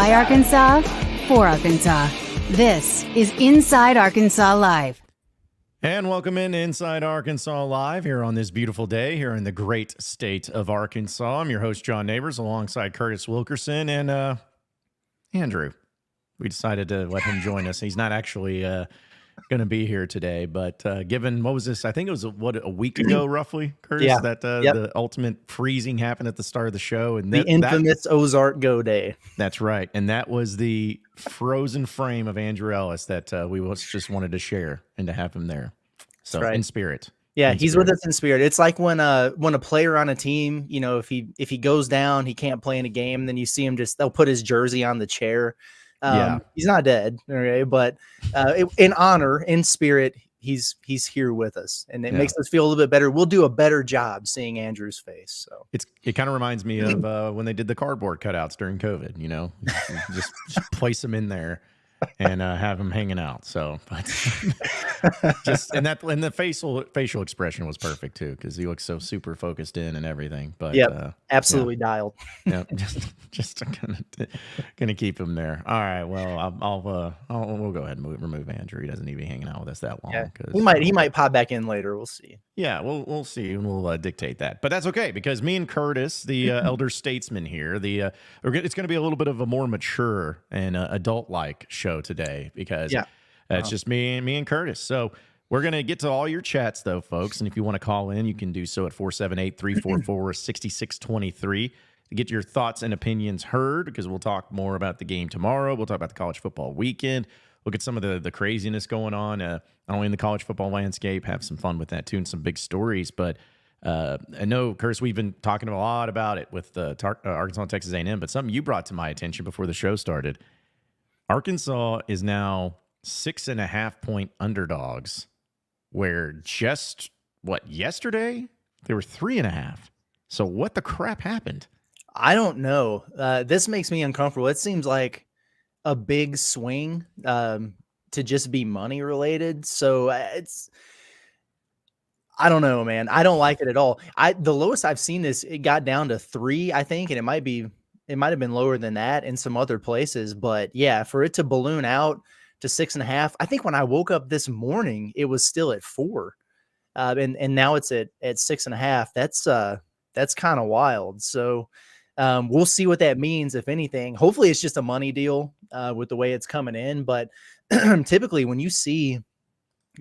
By Arkansas, for Arkansas. This is Inside Arkansas Live. And welcome in Inside Arkansas Live here on this beautiful day here in the great state of Arkansas. I'm your host, John Neighbors, alongside Curtis Wilkerson and Andrew. We decided to let him join us. He's not actually going to be here today, but given, what was this? I think it was, a week ago, roughly, Curtis, yeah. that the ultimate freezing happened at the start of the show. And the infamous Ozark Go Day. That's right. And that was the frozen frame of Andrew Ellis that we just wanted to share and to have him there. So right. In spirit. Yeah, he's with us in spirit. It's like when a player on a team, you know, if he goes down, he can't play in a game, then you see him they'll put his jersey on the chair. He's not dead, okay, but in honor, in spirit, he's here with us, and it makes us feel a little bit better. We'll do a better job seeing Andrew's face. So it kind of reminds me of when they did the cardboard cutouts during COVID. You know, just place them in there and have them hanging out. So, but and the facial expression was perfect too, because he looks so super focused in and everything. But absolutely dialed. Yeah, just gonna keep him there. All right. Well, we'll go ahead and remove Andrew. He doesn't need to be hanging out with us that long. Yeah. He might pop back in later. We'll see. Yeah, we'll see, and we'll dictate that. But that's okay, because me and Curtis, the elder statesman here, it's going to be a little bit of a more mature and adult-like show today, because it's just me and Curtis. So we're going to get to all your chats, though, folks. And if you want to call in, you can do so at 478-344-6623 to get your thoughts and opinions heard, because we'll talk more about the game tomorrow. We'll talk about the college football weekend. Look at some of the craziness going on, not only in the college football landscape, have some fun with that too, and some big stories. But I know, Curtis, we've been talking a lot about it with Arkansas and Texas A&M, but something you brought to my attention before the show started. Arkansas is now 6.5-point underdogs, where just, yesterday? They were 3.5. So what the crap happened? I don't know. This makes me uncomfortable. It seems like a big swing to just be money related. So I don't know, man. I don't like it at all. The lowest I've seen this, it got down to 3, I think, and it might have been lower than that in some other places. But yeah, for it to balloon out to 6.5, I think when I woke up this morning, it was still at 4. And now it's at 6.5. That's kind of wild. So we'll see what that means, if anything. Hopefully it's just a money deal with the way it's coming in. But typically when you see,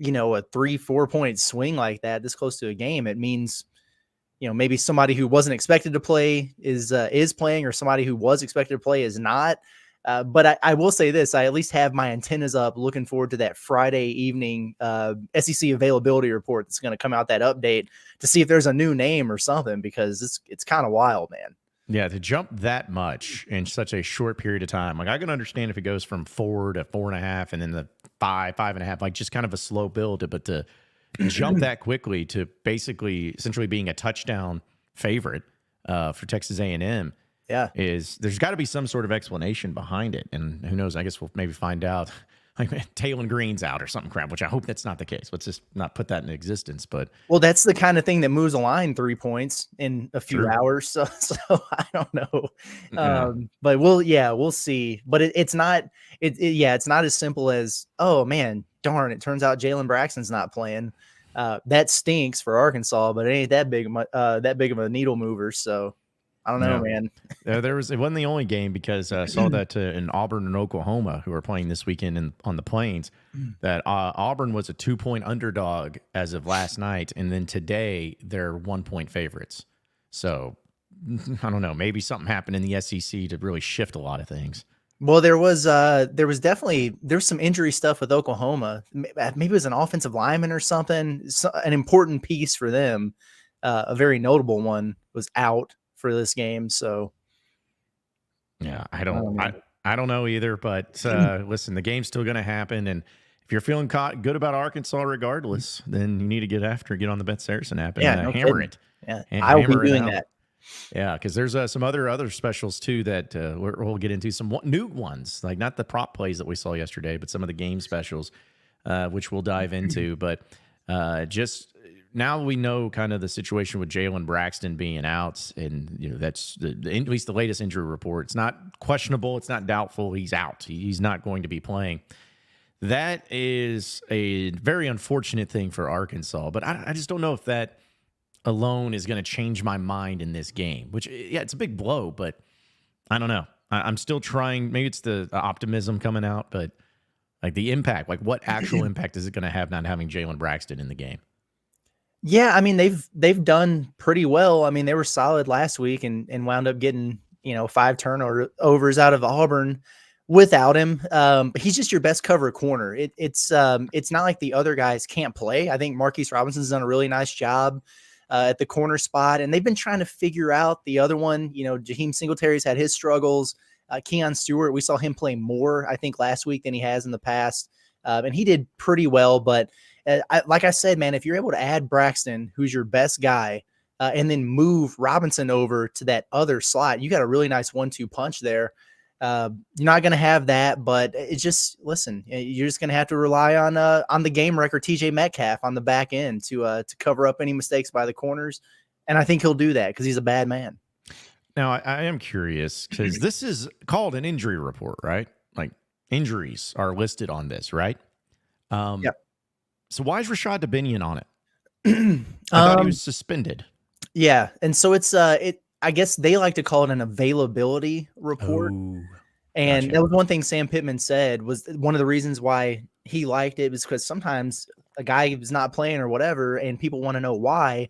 a 3-4 point swing like that, this close to a game, it means, maybe somebody who wasn't expected to play is playing, or somebody who was expected to play is not. But I will say this, I at least have my antennas up looking forward to that Friday evening SEC availability report that's going to come out, that update, to see if there's a new name or something, because it's kind of wild, man. Yeah, to jump that much in such a short period of time. Like, I can understand if it goes from 4 to 4.5 and then the 5.5, like just kind of a slow build, but to jump that quickly to essentially being a touchdown favorite for Texas A&M. Yeah, there's got to be some sort of explanation behind it. And who knows, I guess we'll maybe find out. Like, Taylon Green's out or something crap, which I hope that's not the case. Let's just not put that in existence. But that's the kind of thing that moves a line 3 points in a few hours. So I don't know. But we'll see. But it's not as simple as, oh man, darn, it turns out Jalen Braxton's not playing. That stinks for Arkansas, but it ain't that big of a needle mover. So I don't know, man. It wasn't the only game, because I saw that in Auburn and Oklahoma, who are playing this weekend on the Plains, that Auburn was a 2-point underdog as of last night, and then today they're 1-point favorites. So I don't know. Maybe something happened in the SEC to really shift a lot of things. Well, there was some injury stuff with Oklahoma. Maybe it was an offensive lineman or something. An important piece for them, a very notable one, was out for this game. So yeah, I don't know either, but listen, the game's still going to happen. And if you're feeling good about Arkansas regardless, then you need to get on the BetSaracen app and hammer it. Yeah, I will be doing that. Yeah, because there's some other specials too that we'll get into, some new ones, like not the prop plays that we saw yesterday, but some of the game specials, which we'll dive into. But just now we know kind of the situation with Jalen Braxton being out, and that's at least the latest injury report. It's not questionable. It's not doubtful. He's out. He's not going to be playing. That is a very unfortunate thing for Arkansas, but I just don't know if that alone is going to change my mind in this game, which, yeah, it's a big blow, but I don't know. I'm still trying. Maybe it's the optimism coming out, but like the impact, like what actual impact is it going to have not having Jalen Braxton in the game? Yeah, I mean, they've done pretty well. I mean, they were solid last week and wound up getting, 5 turnovers out of Auburn without him. He's just your best cover corner. It's not like the other guys can't play. I think Marquise Robinson's done a really nice job at the corner spot, and they've been trying to figure out the other one. Jaheim Singletary's had his struggles. Keon Stewart, we saw him play more, I think, last week than he has in the past, and he did pretty well. But like I said, man, if you're able to add Braxton, who's your best guy, and then move Robinson over to that other slot, you got a really nice 1-2 punch there. You're not going to have that, but it's just, listen, you're just going to have to rely on the game record, TJ Metcalf on the back end to cover up any mistakes by the corners. And I think he'll do that because he's a bad man. Now, I am curious because this is called an injury report, right? Like injuries are listed on this, right? Yep. So why is Rashad Dubinion on it? I thought he was suspended. Yeah. And so it's, I guess they like to call it an availability report. Oh, and gotcha. that was one thing Sam Pittman said was one of the reasons why he liked it was because sometimes a guy is not playing or whatever, and people want to know why.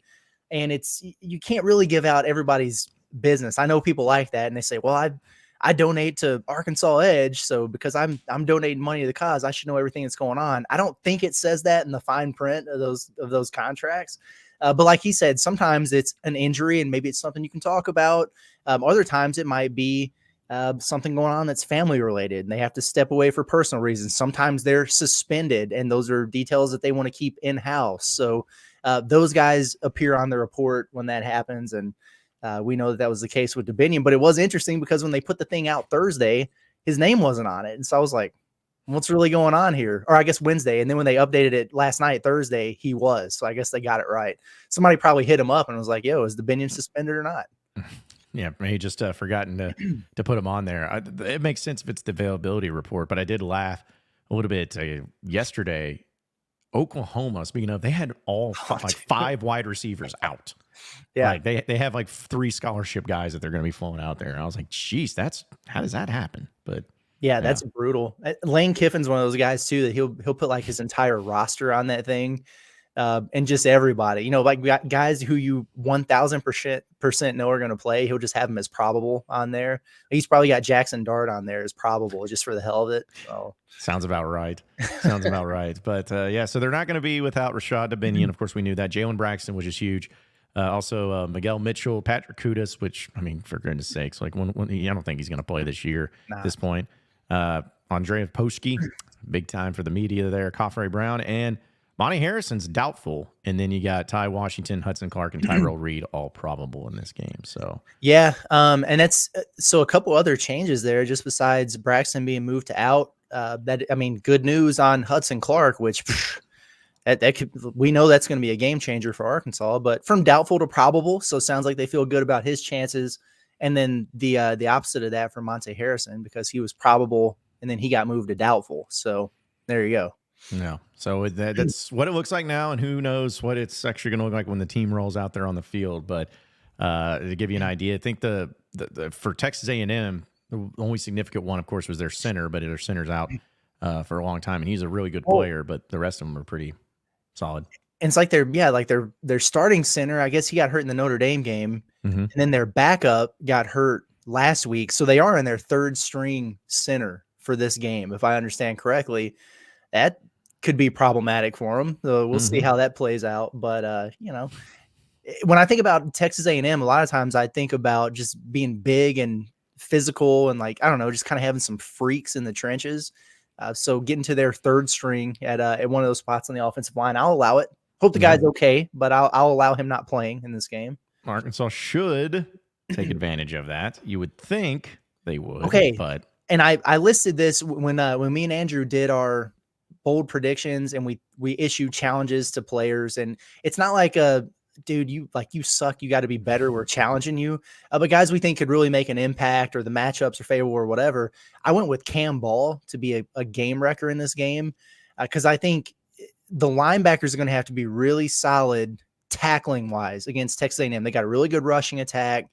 And you can't really give out everybody's business. I know people like that, and they say, well, I donate to Arkansas Edge, so because I'm donating money to the cause, I should know everything that's going on. I don't think it says that in the fine print of those contracts. But like he said, sometimes it's an injury and maybe it's something you can talk about. Other times it might be something going on that's family related and they have to step away for personal reasons. Sometimes they're suspended and those are details that they want to keep in-house. So those guys appear on the report when that happens. And we know that was the case with Dubinion, but it was interesting because when they put the thing out Thursday, his name wasn't on it. And so I was like, what's really going on here? Or I guess Wednesday. And then when they updated it last night, Thursday, he was. So I guess they got it right. Somebody probably hit him up and was like, yo, is Dubinion suspended or not? Yeah, he just forgotten to put him on there. It makes sense if it's the availability report, but I did laugh a little bit yesterday. Oklahoma, speaking of, they had five wide receivers out. Yeah, like they have like 3 scholarship guys that they're going to be flowing out there. And I was like, geez, how does that happen? But yeah, that's brutal. Lane Kiffin's one of those guys too that he'll put like his entire roster on that thing, and just everybody. Like guys who you 1,000% know are going to play. He'll just have them as probable on there. He's probably got Jackson Dart on there as probable just for the hell of it. So. Sounds about right. Sounds about right. But yeah, so they're not going to be without Rashad Dubinion. Of course, we knew that. Jalen Braxton, which is huge. Also, Miguel Mitchell, Patrick Kudas, which, I mean, for goodness sakes, like I don't think he's going to play this year at this point. Andrea Poschke, big time for the media there. Coffrey Brown and Monty Harrison's doubtful. And then you got Ty Washington, Hudson Clark, and Tyrell Reed all probable in this game. So yeah, and that's so a couple other changes there just besides Braxton being moved to out. Good news on Hudson Clark, which we know that's going to be a game changer for Arkansas, but from doubtful to probable. So it sounds like they feel good about his chances. And then the opposite of that for Monte Harrison, because he was probable and then he got moved to doubtful. So there you go. No. So that's what it looks like now. And who knows what it's actually going to look like when the team rolls out there on the field. But to give you an idea, I think the for Texas A&M, the only significant one, of course, was their center, but their center's out for a long time. And he's a really good player, but the rest of them are pretty solid. And it's like their starting center, I guess he got hurt in the Notre Dame game. Mm-hmm. And then their backup got hurt last week. So they are in their third string center for this game, if I understand correctly. That could be problematic for them. So we'll see how that plays out. But, when I think about Texas A&M, a lot of times I think about just being big and physical and just kind of having some freaks in the trenches. So getting to their third string at one of those spots on the offensive line, I'll allow it. Hope the guy's okay, but I'll allow him not playing in this game. Arkansas should take advantage of that. You would think they would. Okay, but and I listed this when me and Andrew did our bold predictions and we issue challenges to players. And it's not like dude, you suck, you got to be better, we're challenging you. But guys we think could really make an impact, or the matchups are favorable or whatever. I went with Cam Ball to be a game wrecker in this game, because I think the linebackers are going to have to be really solid tackling wise against Texas A&M. They got a really good rushing attack.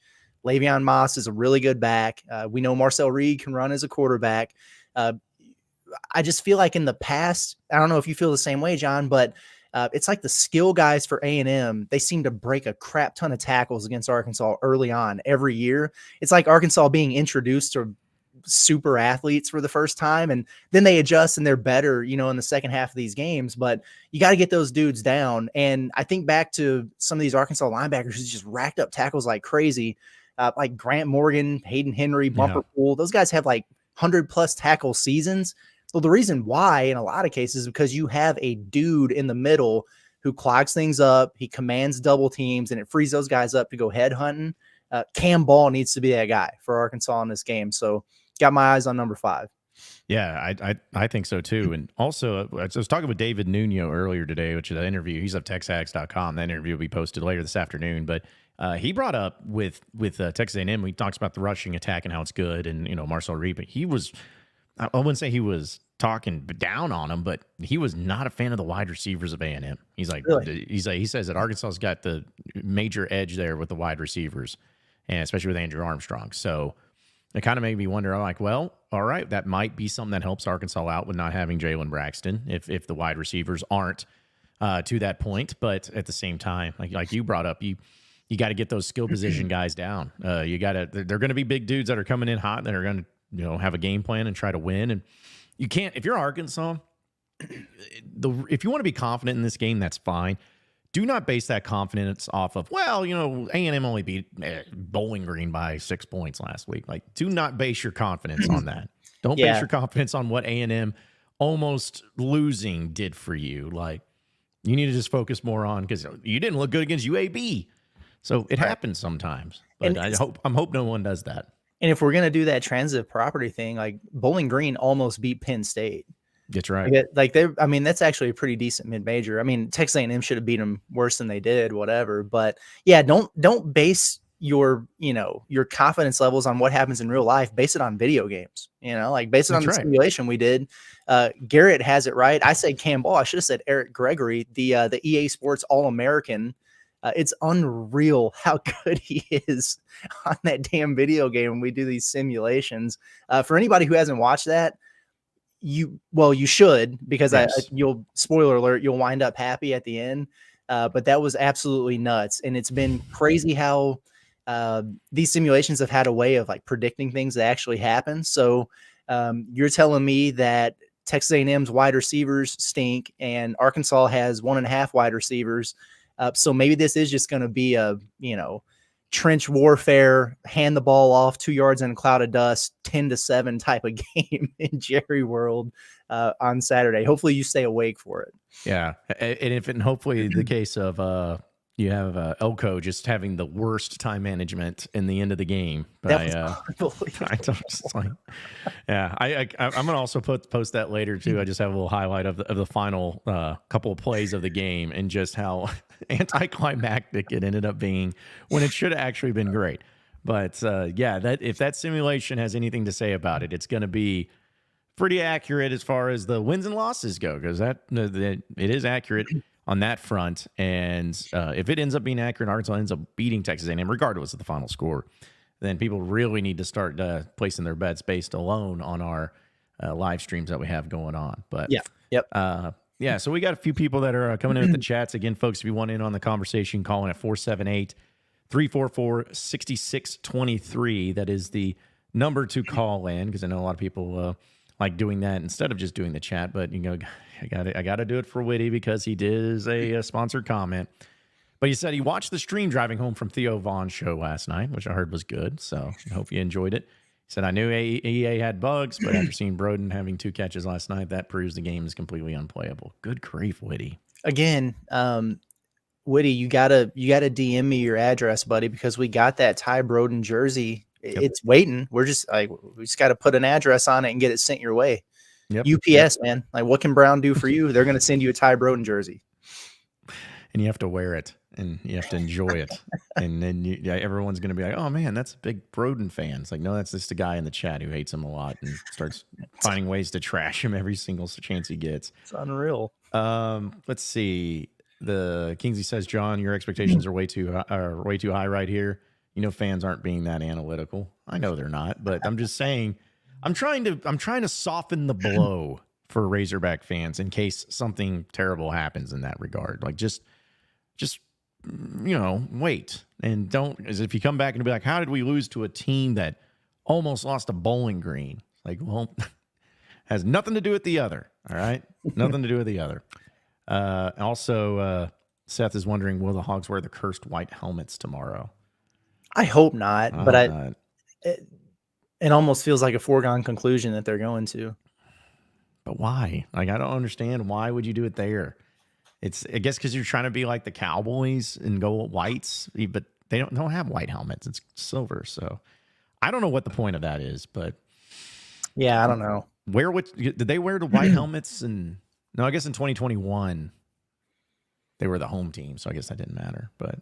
Le'Veon Moss is a really good back. We know Marcel Reed can run as a quarterback. I just feel like in the past, I don't know if you feel the same way, John, but it's like the skill guys for A&M, they seem to break a crap ton of tackles against Arkansas early on every year. It's like Arkansas being introduced to super athletes for the first time, and then they adjust and they're better, in the second half of these games. But you got to get those dudes down. And I think back to some of these Arkansas linebackers who just racked up tackles like crazy, like Grant Morgan, Hayden Henry, Bumper Pool. Those guys have like 100+ tackle seasons. So the reason why in a lot of cases is because you have a dude in the middle who clogs things up. He commands double teams, and it frees those guys up to go head hunting. Cam Ball needs to be that guy for Arkansas in this game. So got my eyes on number 5. Yeah, I think so too. And also, I was talking with David Nuno earlier today, which is an interview. He's of TexAgs.com. That interview will be posted later this afternoon. But he brought up with Texas A&M, he talks about the rushing attack and how it's good, and Marcel Reed. But he was, I wouldn't say he was talking down on him, but he was not a fan of the wide receivers of A&M. He's like, really? He says that Arkansas's got the major edge there with the wide receivers, and especially with Andrew Armstrong. So it kind of made me wonder, I'm like, well, all right, that might be something that helps Arkansas out with not having Jalen Braxton if the wide receivers aren't to that point. But at the same time, like you brought up, you got to get those skill position guys down. They're going to be big dudes that are coming in hot that are going to have a game plan and try to win. And you can't, if you're Arkansas, if you want to be confident in this game, that's fine. Do not base that confidence off of, A&M only beat Bowling Green by 6 points last week. Like, do not base your confidence on that. Don't base your confidence on what A&M almost losing did for you. Like, you need to just focus more on, because you didn't look good against UAB. So it happens sometimes. But I hope no one does that. And if we're going to do that transitive property thing, like Bowling Green almost beat Penn State. That's right. That's actually a pretty decent mid-major. I mean, Texas A&M should have beat them worse than they did, whatever. But yeah, don't base your confidence levels on what happens in real life. Base it on video games. Base it on the simulation we did. Garrett has it right. I said Cam Ball. I should have said Eric Gregory, the EA Sports All-American. It's unreal how good he is on that damn video game when we do these simulations. For anybody who hasn't watched that, you should, because you'll, spoiler alert, you'll wind up happy at the end. But that was absolutely nuts. And it's been crazy how these simulations have had a way of like predicting things that actually happen. So you're telling me that Texas A&M's wide receivers stink and Arkansas has 1.5 wide receivers. So maybe this is just going to be a, trench warfare, hand the ball off 2 yards in a cloud of dust, 10-7 type of game in Jerry World on Saturday. Hopefully you stay awake for it. Yeah. And hopefully the case of you have Elko just having the worst time management in the end of the game. But I'm going to also post that later too. I just have a little highlight of the final couple of plays of the game and just how anticlimactic it ended up being when it should have actually been great. But that if that simulation has anything to say about it, it's going to be pretty accurate as far as the wins and losses go, because that it is accurate on that front. And if it ends up being accurate, Arkansas ends up beating Texas A&M, regardless of the final score, then people really need to start placing their bets based alone on our live streams that we have going on. But so we got a few people that are coming in with the chats. Again, folks, if you want in on the conversation, call in at 478-344-6623. That is the number to call in, because I know a lot of people like doing that instead of just doing the chat. But I got to do it for Witty because he did a sponsored comment. But he said he watched the stream driving home from Theo Vaughn's show last night, which I heard was good. So I hope you enjoyed it. He said, I knew EA had bugs, but after seeing Broden having 2 catches last night, that proves the game is completely unplayable. Good grief, Witty. Again, Witty, you gotta DM me your address, buddy, because we got that Ty Broden jersey. It's waiting. We just got to put an address on it and get it sent your way. Yep. UPS, man. Like, what can Brown do for you? They're going to send you a Ty Broden jersey. And you have to wear it and you have to enjoy it. And then everyone's going to be like, oh, man, that's a big Broden fan. It's like, no, that's just a guy in the chat who hates him a lot and starts finding ways to trash him every single chance he gets. It's unreal. Let's see. The Kingsley says, John, your expectations are way too high right here. You know, fans aren't being that analytical. I know they're not, but I'm just saying, I'm trying to soften the blow for Razorback fans in case something terrible happens in that regard. Like just wait and don't. As if you come back and be like, how did we lose to a team that almost lost a Bowling Green? Like, well, has nothing to do with the other. All right, nothing to do with the other. Also, Seth is wondering, will the Hogs wear the cursed white helmets tomorrow? I hope not, but it almost feels like a foregone conclusion that they're going to. But why? Like, I don't understand. Why would you do it there? I guess because you're trying to be like the Cowboys and go whites, but they don't have white helmets. It's silver. So I don't know what the point of that is, but yeah, I don't know. Did they wear the white helmets? No, I guess in 2021 they were the home team, so I guess that didn't matter. But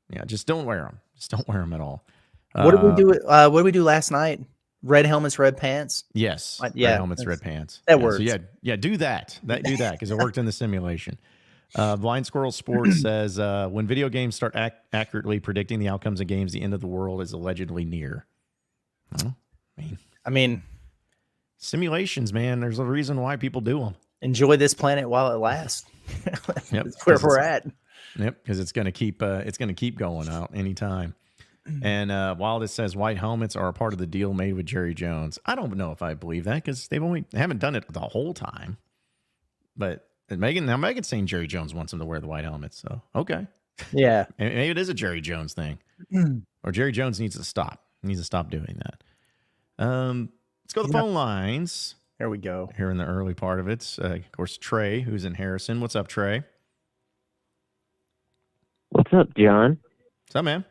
yeah, just don't wear them. Just don't wear them at all. What did we do? What did we do last night? Red helmets, red pants. Yes. Red helmets, red pants. That works. So yeah. Do that. Do that because it worked in the simulation. Blind Squirrel Sports says when video games start accurately predicting the outcomes of games, the end of the world is allegedly near. Well, I mean, simulations, man. There's a reason why people do them. Enjoy this planet while it lasts. Yep, that's where we're at. Yep, because it's going to keep going out anytime. And while this says white helmets are a part of the deal made with Jerry Jones, I don't know if I believe that because they haven't done it the whole time. But Megan's saying Jerry Jones wants them to wear the white helmets. So okay, yeah, maybe it is a Jerry Jones thing, or Jerry Jones needs to stop. He needs to stop doing that. Let's go to the phone lines. There we go. Here in the early part of it, of course, Trey, who's in Harrison. What's up, Trey? What's up, John? What's up, man?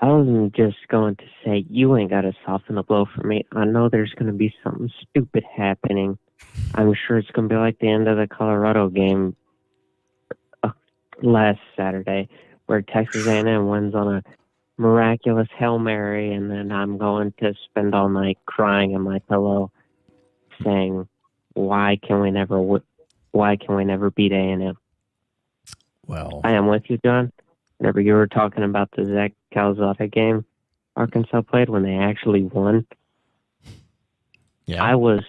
I was just going to say, you ain't got to soften the blow for me. I know there's going to be something stupid happening. I'm sure it's going to be like the end of the Colorado game last Saturday, where Texas A&M wins on a miraculous Hail Mary, and then I'm going to spend all night crying in my pillow saying, why can we never beat A&M? Well, I am with you, John. Whenever you were talking about the Zach Calzada game Arkansas played when they actually won, I was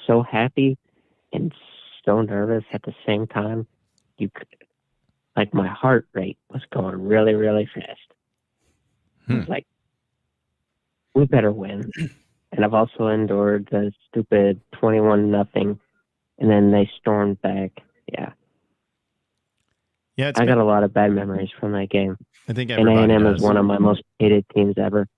so happy and so nervous at the same time. My heart rate was going really, really fast. I was like, we better win. And I've also endured the stupid 21-0, and then they stormed back. Yeah, I got a lot of bad memories from that game. I think A&M is one of my most hated teams ever.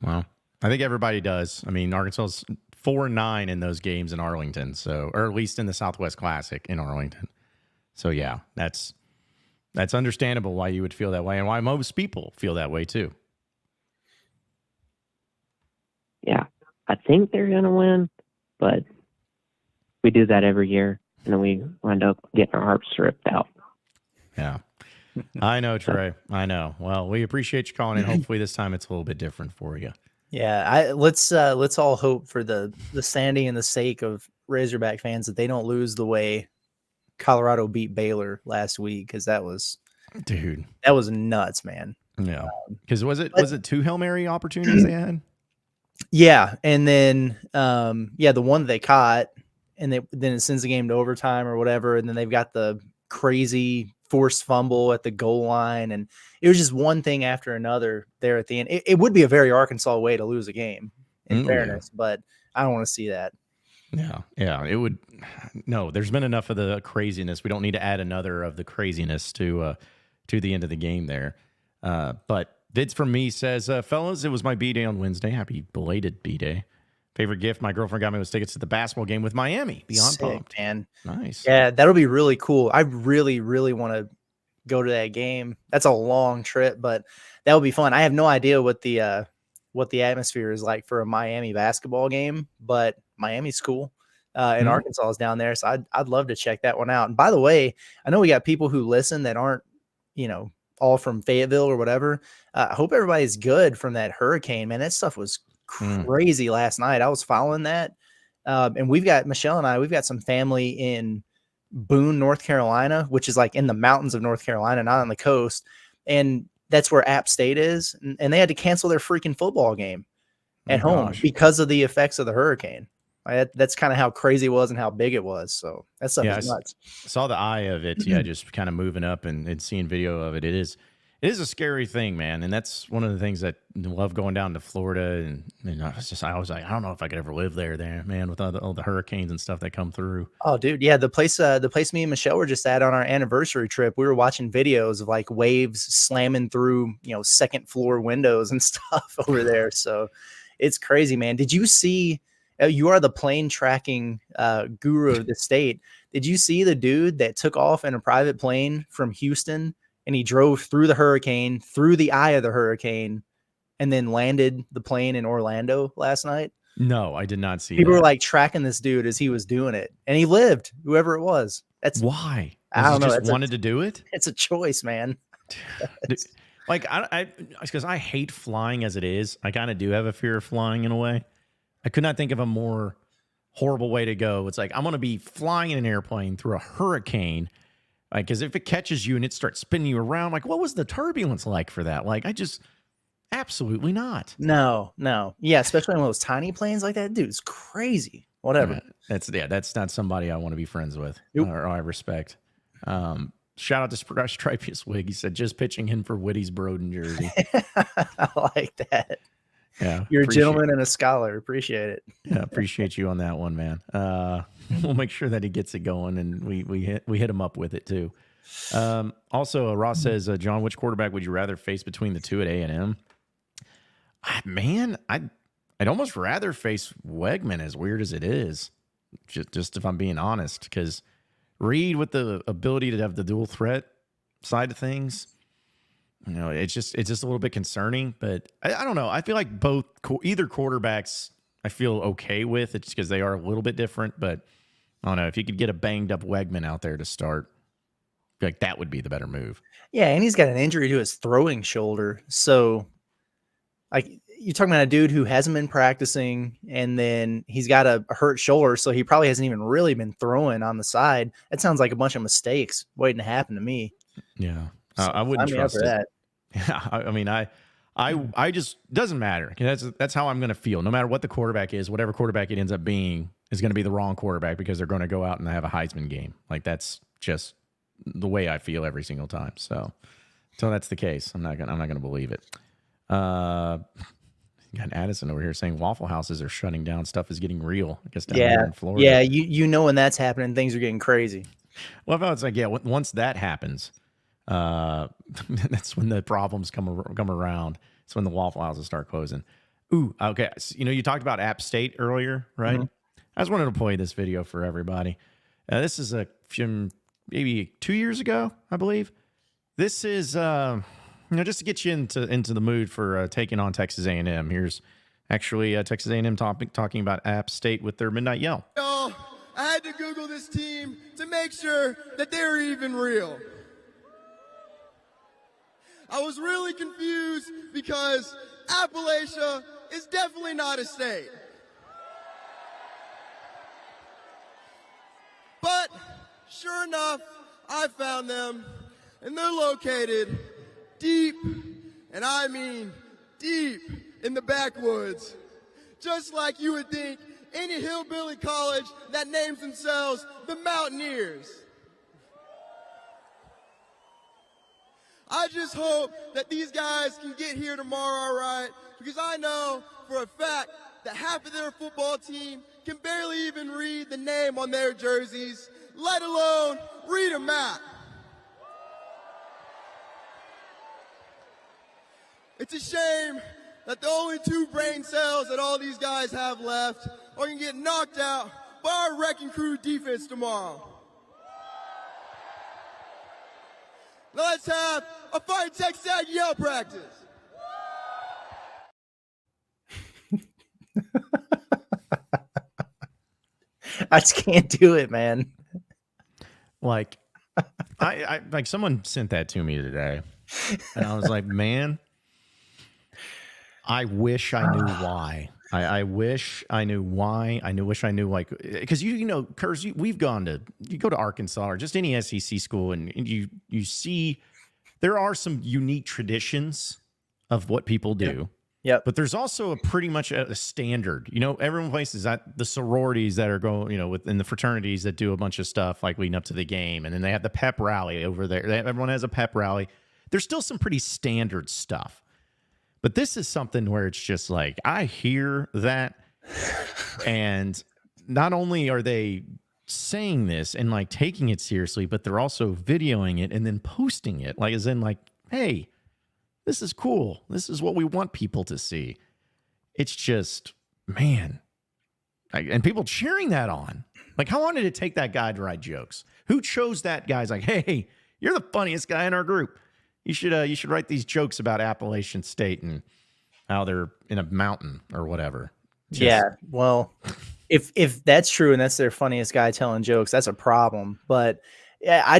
Well, I think everybody does. I mean, Arkansas's 4-9 in those games in Arlington, or at least in the Southwest Classic in Arlington. So yeah, that's understandable why you would feel that way, and why most people feel that way too. Yeah, I think they're gonna win, but we do that every year, and then we wind up getting our hearts ripped out. Yeah. I know, Trey. I know. Well, we appreciate you calling in. Hopefully this time it's a little bit different for you. Yeah, let's all hope for the standing and the sake of Razorback fans that they don't lose the way Colorado beat Baylor last week, because that was nuts, man. Yeah, because was it 2 Hail Mary opportunities they had? Yeah, and then the one they caught, and then it sends the game to overtime or whatever, and then they've got the crazy forced fumble at the goal line, and it was just one thing after another there at the end. It would be a very Arkansas way to lose a game, in fairness, but I don't want to see that. Yeah, it would. No, there's been enough of the craziness. We don't need to add another of the craziness to the end of the game there. But Vids from me says, fellas, it was my B-Day on Wednesday. Happy belated B-Day. Favorite gift my girlfriend got me was tickets to the basketball game with Miami. Beyond pumped. Man. Nice. Yeah, that'll be really cool. I really, really want to go to that game. That's a long trip, but that would be fun. I have no idea what the what the atmosphere is like for a Miami basketball game, but Miami's cool. And Arkansas is down there. So I'd love to check that one out. And by the way, I know we got people who listen that aren't, all from Fayetteville or whatever. I hope everybody's good from that hurricane, man. That stuff was crazy last night. I was following that. And Michelle and I, we've got some family in Boone, North Carolina, which is like in the mountains of North Carolina, not on the coast. And that's where App State is. And they had to cancel their freaking football game at home because of the effects of the hurricane. That's kind of how crazy it was and how big it was. So that stuff is nuts. I saw the eye of it. Yeah. Just kind of moving up and seeing video of it. It is a scary thing, man. And that's one of the things that I love going down to Florida. And I was like, I don't know if I could ever live there, man, with all the hurricanes and stuff that come through. Oh, dude. Yeah. The place me and Michelle were just at on our anniversary trip, we were watching videos of like waves slamming through, second floor windows and stuff over there. So it's crazy, man. Did you see, you are the plane tracking guru of the state. Did you see the dude that took off in a private plane from Houston and he drove through the hurricane, through the eye of the hurricane, and then landed the plane in Orlando last night? No, I did not see People were like tracking this dude as he was doing it, and he lived, whoever it was. That's why. I don't know. Just wanted to do it. It's a choice, man. Like because I hate flying as it is. I kind of do have a fear of flying in a way. I could not think of a more horrible way to go. It's like, I'm going to be flying in an airplane through a hurricane. Like, because if it catches you and it starts spinning you around, like, what was the turbulence like for that? Like, absolutely not. No. Yeah, especially on those tiny planes like that. Dude, it's crazy. Whatever. That's not somebody I want to be friends with or I respect. Shout out to Stripius Wig. He said, just pitching in for Whitty's Broden jersey. I like that. Yeah, you're a gentleman and a scholar. Appreciate it. Yeah, appreciate you on that one, man. We'll make sure that he gets it going, and we hit him up with it too. Also, Ross says, John, which quarterback would you rather face between the two at A&M? Man, I'd almost rather face Wegman, as weird as it is. Just if I'm being honest, because Reed with the ability to have the dual threat side of things. It's just a little bit concerning, but I don't know. I feel like either quarterbacks I feel okay with. It's because they are a little bit different, but I don't know. If you could get a banged up Wegman out there to start, I feel like that would be the better move. Yeah, and he's got an injury to his throwing shoulder. So, like, you're talking about a dude who hasn't been practicing, and then he's got a hurt shoulder, so he probably hasn't even really been throwing on the side. That sounds like a bunch of mistakes waiting to happen to me. Yeah. I wouldn't trust it. That. Yeah, I mean, I just doesn't matter. That's how I'm going to feel. No matter what the quarterback is, whatever quarterback it ends up being is going to be the wrong quarterback because they're going to go out and have a Heisman game. Like, that's just the way I feel every single time. So that's the case. I'm not gonna believe it. Got Addison over here saying Waffle Houses are shutting down. Stuff is getting real. I guess down there in Florida. Yeah, you know when that's happening, things are getting crazy. Well, it's like, once that happens. That's when the problems come around. It's when the Waffle Houses start closing. Ooh, okay. So, you talked about App State earlier, right? Mm-hmm. I just wanted to play this video for everybody. This is maybe 2 years ago, I believe. This is just to get you into the mood for taking on Texas A&M. Here's actually Texas A&M talking about App State with their midnight yell. I had to Google this team to make sure that they're even real. I was really confused because Appalachia is definitely not a state. But sure enough, I found them, and they're located deep, and I mean deep, in the backwoods. Just like you would think any hillbilly college that names themselves the Mountaineers. I just hope that these guys can get here tomorrow, all right? Because I know for a fact that half of their football team can barely even read the name on their jerseys, let alone read a map. It's a shame that the only 2 brain cells that all these guys have left are going to get knocked out by our wrecking crew defense tomorrow. Now let's have a Fire Texas Aggie yell practice. I just can't do it, man. Like, I like someone sent that to me today, and I was like, man, I wish I knew why. I wish I knew why. Wish I knew, like, because you know, Kurz, you go to Arkansas or just any SEC school, and you see there are some unique traditions of what people do. Yep. But there's also a pretty much a standard. You know, everyone places that the sororities that are going, you know, within the fraternities that do a bunch of stuff like leading up to the game, and then they have the pep rally over there. Everyone has a pep rally. There's still some pretty standard stuff. But this is something where it's just like, I hear that, and not only are they saying this and like taking it seriously, but they're also videoing it and then posting it, like as in like, hey, this is cool. This is what we want people to see. It's just, man, and people cheering that on. Like, how long did it take that guy to write jokes? Who chose that guy's like, hey, you're the funniest guy in our group. You should write these jokes about Appalachian State and how they're in a mountain or whatever. Yeah, well, if that's true and that's their funniest guy telling jokes, that's a problem. But yeah,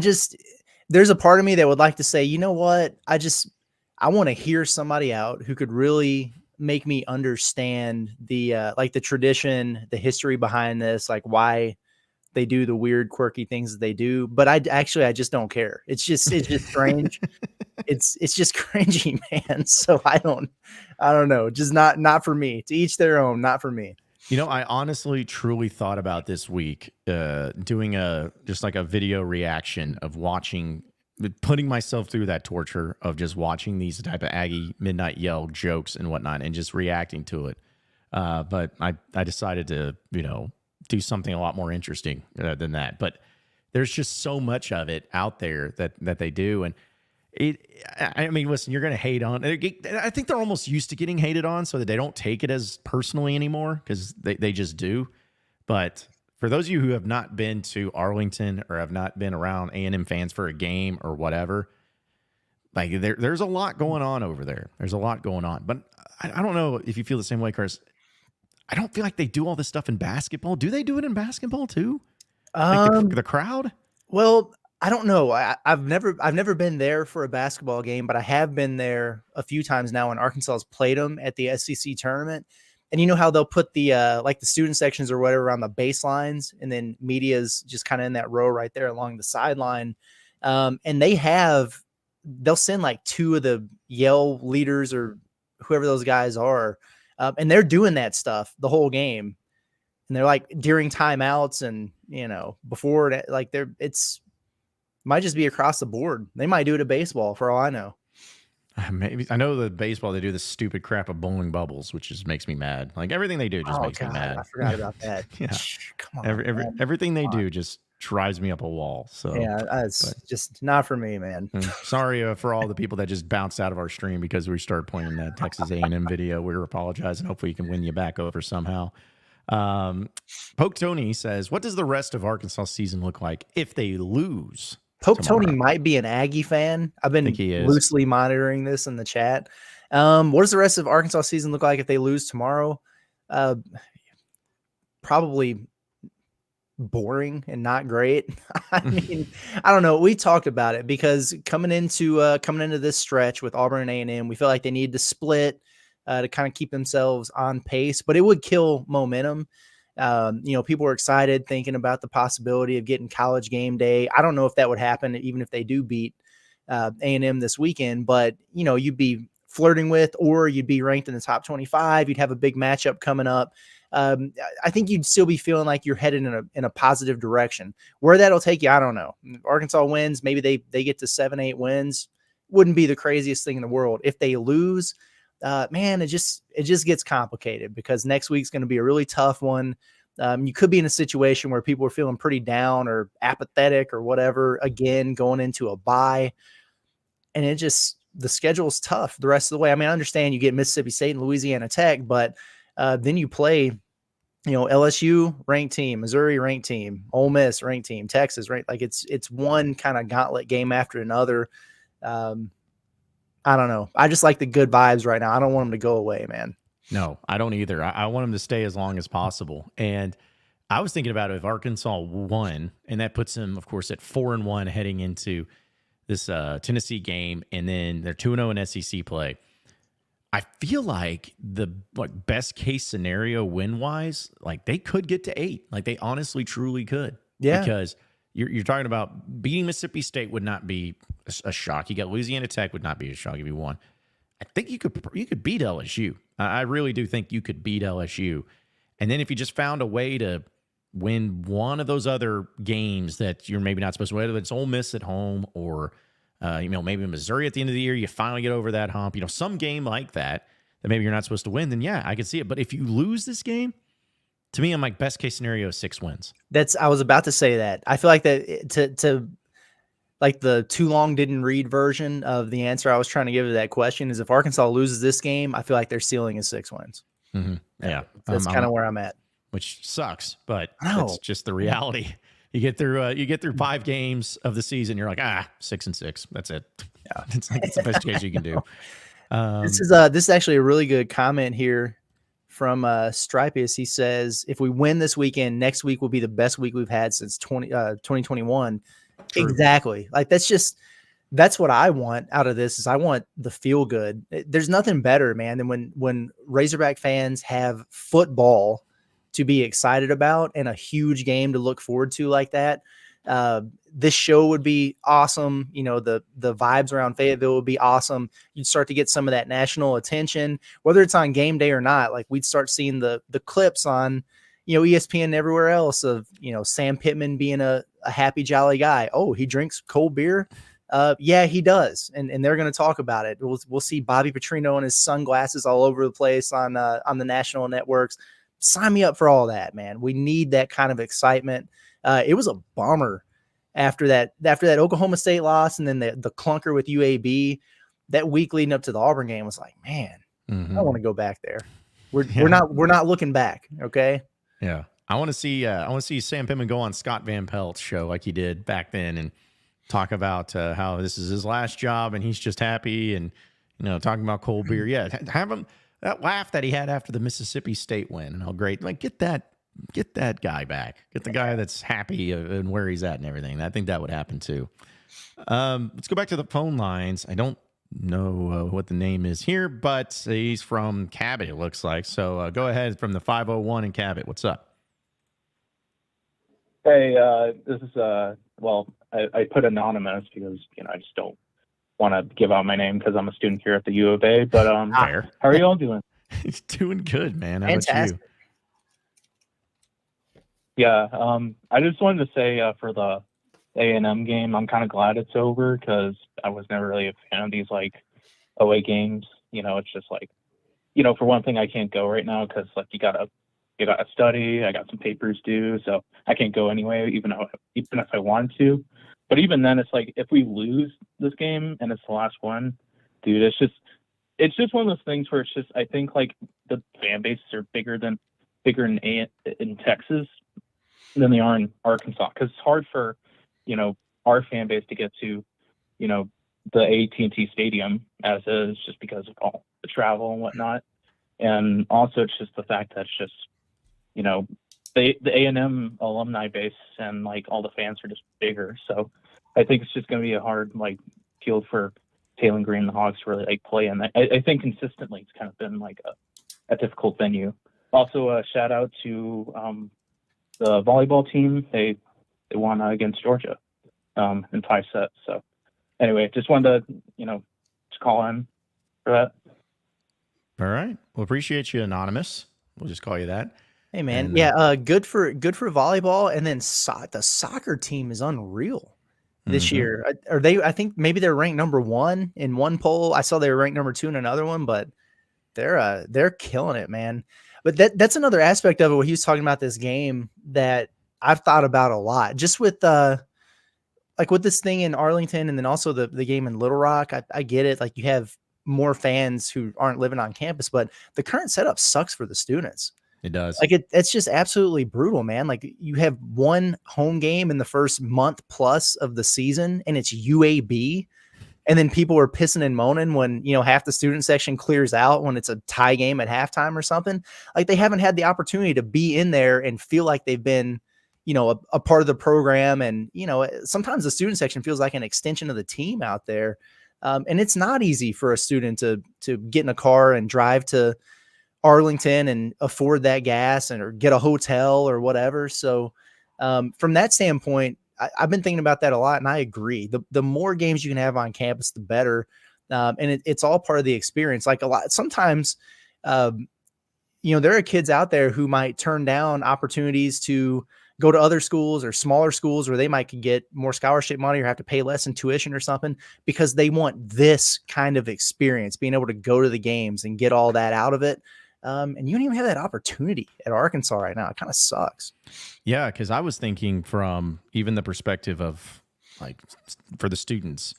there's a part of me that would like to say, you know what? I want to hear somebody out who could really make me understand the like the tradition, the history behind this, like why they do the weird, quirky things that they do. But I just don't care. It's just strange. It's just cringy, man. So I don't know. Just not for me. To each their own. Not for me. You know, I honestly, truly thought about this week doing just like a video reaction of putting myself through that torture of just watching these type of Aggie midnight yell jokes and whatnot and just reacting to it. But I decided to, you know, do something a lot more interesting than that. But there's just so much of it out there that they do. And I mean, listen, you're going to hate on. I think they're almost used to getting hated on so that they don't take it as personally anymore because they just do. But for those of you who have not been to Arlington or have not been around A&M fans for a game or whatever, like there's a lot going on over there. There's a lot going on. But I don't know if you feel the same way, Chris. I don't feel like they do all this stuff in basketball. Do they do it in basketball too? Like the crowd? Well, I don't know. I've never been there for a basketball game, but I have been there a few times now when Arkansas has played them at the SEC tournament. And you know how they'll put the like the student sections or whatever around the baselines, and then media's just kind of in that row right there along the sideline. And they'll send like two of the yell leaders or whoever those guys are. And they're doing that stuff the whole game. And they're like during timeouts and, you know, before that, like might just be across the board. They might do it at baseball for all I know. Maybe I know the baseball, they do this stupid crap of blowing bubbles, which just makes me mad. Like everything they do just makes me mad. I forgot about that. Yeah. Come on. Everything they do just drives me up a wall. So yeah, it's just not for me, man. Sorry for all the people that just bounced out of our stream because we started playing that Texas A&M video. We're apologizing. Hopefully we can win you back over somehow. Poke Tony says, what does the rest of Arkansas season look like if they lose? Pope tomorrow? Tony might be an Aggie fan. I've been loosely monitoring this in the chat. What does the rest of Arkansas season look like if they lose tomorrow? Probably boring and not great. I mean, I don't know. We talked about it because coming into this stretch with Auburn and A&M, we felt like they needed to split to kind of keep themselves on pace, but it would kill momentum. You know, people were excited thinking about the possibility of getting College game day. I don't know if that would happen even if they do beat A&M this weekend, but you know, you'd be flirting with, or you'd be ranked in the top 25. You'd have a big matchup coming up. I think you'd still be feeling like you're headed in a positive direction. Where that'll take you, I don't know. Arkansas wins, maybe they get to 7-8 wins. Wouldn't be the craziest thing in the world. If they lose, man, it just gets complicated because next week's going to be a really tough one. You could be in a situation where people are feeling pretty down or apathetic or whatever, again, going into a bye. And the schedule's tough the rest of the way. I mean, I understand you get Mississippi State and Louisiana Tech, but then you play, you know, LSU ranked team, Missouri ranked team, Ole Miss ranked team, Texas, right? Like it's one kind of gauntlet game after another. I don't know. I just like the good vibes right now. I don't want them to go away, man. No, I don't either. I want them to stay as long as possible. And I was thinking about it if Arkansas won, and that puts them, of course, at 4-1 heading into this Tennessee game, and then they're 2-0 in SEC play. I feel like the best case scenario win wise, like they could get to 8. Like they honestly, truly could. Yeah. Because you're talking about beating Mississippi State would not be a shock. You got Louisiana Tech would not be a shock if you won. I think you could beat LSU. I really do think you could beat LSU. And then if you just found a way to win one of those other games that you're maybe not supposed to, whether it's Ole Miss at home or maybe Missouri at the end of the year, you finally get over that hump. Some game like that maybe you're not supposed to win, then yeah, I can see it. But if you lose this game, to me, I'm like best case scenario is 6 wins. I was about to say that. I feel like that to like the too long didn't read version of the answer I was trying to give to that question is if Arkansas loses this game, I feel like their ceiling is 6 wins. Mm-hmm. Yeah. That's kind of where I'm at. Which sucks, but it's just the reality. You get through 5 games of the season, you're like, 6-6. That's it. Yeah. It's the best case you can do. This is actually a really good comment here from Stripius. He says, if we win this weekend, next week will be the best week we've had since 2021. True. Exactly. Like that's what I want out of this is I want the feel good. There's nothing better, man, than when Razorback fans have football to be excited about and a huge game to look forward to like that. This show would be awesome. The vibes around Fayetteville would be awesome. You'd start to get some of that national attention, whether it's on game day or not. Like we'd start seeing the clips on, ESPN and everywhere else of, Sam Pittman being a happy, jolly guy. Oh, he drinks cold beer. Yeah, he does. And they're going to talk about it. We'll see Bobby Petrino and his sunglasses all over the place on the national networks. Sign me up for all that, man. We need that kind of excitement. It was a bummer after that Oklahoma State loss, and then the clunker with UAB. That week leading up to the Auburn game was like, man, I don't want to go back there. We're not looking back. Okay. Yeah, I want to see Sam Pittman go on Scott Van Pelt's show like he did back then and talk about how this is his last job and he's just happy and talking about cold beer. Yeah, have him. That laugh that he had after the Mississippi State win and how great, like get that guy back, get the guy that's happy and where he's at and everything. I think that would happen too. Let's go back to the phone lines. I don't know what the name is here, but he's from Cabot, it looks like. So go ahead from the 501 in Cabot. What's up? Hey, this is, I put anonymous because, I just don't want to give out my name because I'm a student here at the U of A, but how are you all doing? He's doing good, man. How Fantastic. about you? Yeah, I just wanted to say for the A&M game, I'm kind of glad it's over because I was never really a fan of these like away games. It's just like, for one thing, I can't go right now because like you gotta study. I got some papers due, so I can't go anyway, even if I wanted to. But even then, it's like if we lose this game and it's the last one, dude, it's just one of those things where it's just I think like the fan bases are bigger in Texas than they are in Arkansas because it's hard for our fan base to get to the AT&T Stadium as is just because of all the travel and whatnot, and also it's just the fact that it's just the A&M alumni base and like all the fans are just bigger. So I think it's just going to be a hard like field for Taylor Green and the Hogs to really like play in. I think consistently it's kind of been like a difficult venue. Also, a shout out to the volleyball team. They won against Georgia in 5 sets. So anyway, just wanted to to call in for that. All right. Well, appreciate you, Anonymous. We'll just call you that. Hey man, And, yeah, good for volleyball, and then the soccer team is unreal this year. Are they? I think maybe they're ranked number 1 in one poll. I saw they were ranked number 2 in another one, but they're killing it, man. But that's another aspect of it. What he was talking about this game that I've thought about a lot, just with like with this thing in Arlington, and then also the game in Little Rock. I get it, like you have more fans who aren't living on campus, but the current setup sucks for the students. It does. Like it's just absolutely brutal, man. Like you have one home game in the first month plus of the season and it's UAB. And then people were pissing and moaning when, half the student section clears out when it's a tie game at halftime or something. Like, they haven't had the opportunity to be in there and feel like they've been, a part of the program. And, sometimes the student section feels like an extension of the team out there. And it's not easy for a student to get in a car and drive to Arlington and afford that gas or get a hotel or whatever. So from that standpoint, I've been thinking about that a lot, and I agree. The more games you can have on campus, the better. And it's all part of the experience. Like, sometimes, there are kids out there who might turn down opportunities to go to other schools or smaller schools where they might get more scholarship money or have to pay less in tuition or something because they want this kind of experience, being able to go to the games and get all that out of it. And you don't even have that opportunity at Arkansas right now. It kind of sucks. Yeah, because I was thinking from even the perspective of, like, for the students.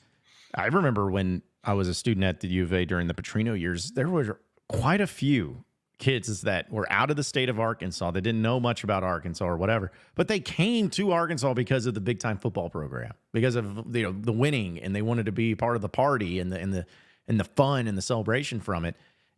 I remember when I was a student at the U of A during the Petrino years, there were quite a few kids that were out of the state of Arkansas. They didn't know much about Arkansas or whatever, but they came to Arkansas because of the big time football program, because of the winning, and they wanted to be part of the party and the fun and the celebration from it.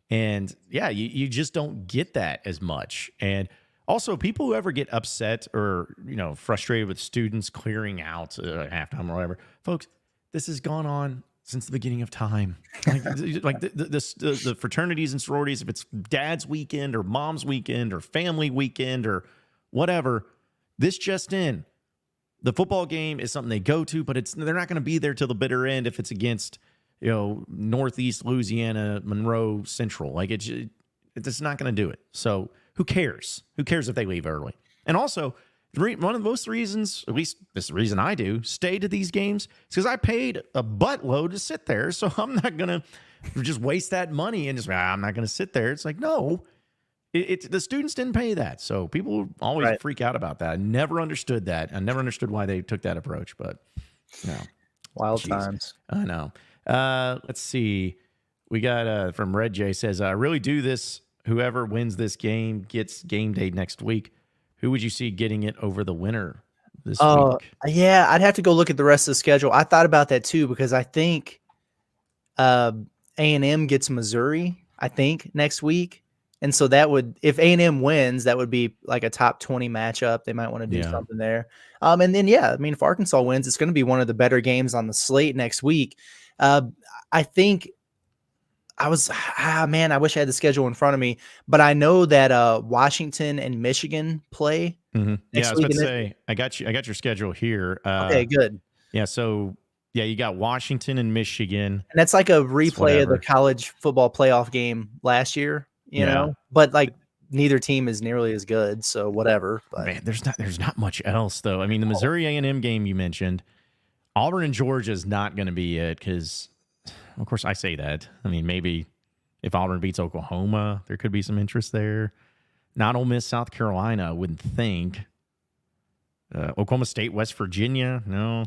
And yeah, you just don't get that as much. And also, people who ever get upset or frustrated with students clearing out at halftime or whatever, folks, this has gone on since the beginning of time. Like the fraternities and sororities, if it's dad's weekend or mom's weekend or family weekend or whatever, this just in. The football game is something they go to, but they're not going to be there till the bitter end if it's against Northeast Louisiana, Monroe Central. Like, it's not going to do it. So who cares? Who cares if they leave early? And also, one of the most reasons, at least this is the reason I do, stay to these games, is because I paid a buttload to sit there. So I'm not going to just waste that money and just, I'm not going to sit there. It's like, no, the students didn't pay that. So people always freak out about that. I never understood that. I never understood why they took that approach, but Wild times. I know. Let's see. We got from Red J says, I really do this. Whoever wins this game gets game day next week. Who would you see getting it over the winner this week? Yeah, I'd have to go look at the rest of the schedule. I thought about that too, because I think A&M gets Missouri, I think, next week. And so that would, if A&M wins, that would be like a top 20 matchup. They might want to do something there. And then, if Arkansas wins, it's going to be one of the better games on the slate next week. I think I wish I had the schedule in front of me, but I know that Washington and Michigan play. Mm-hmm. Yeah, I was about to say, I got your schedule here. Okay, good. Yeah, so you got Washington and Michigan. And that's like a replay of the college football playoff game last year, you know, but like neither team is nearly as good. So whatever. But man, there's not much else though. I mean, the Missouri A&M game you mentioned, Auburn and Georgia is not going to be it because, of course, I say that. I mean, maybe if Auburn beats Oklahoma, there could be some interest there. Not Ole Miss, South Carolina, I wouldn't think. Oklahoma State, West Virginia, no.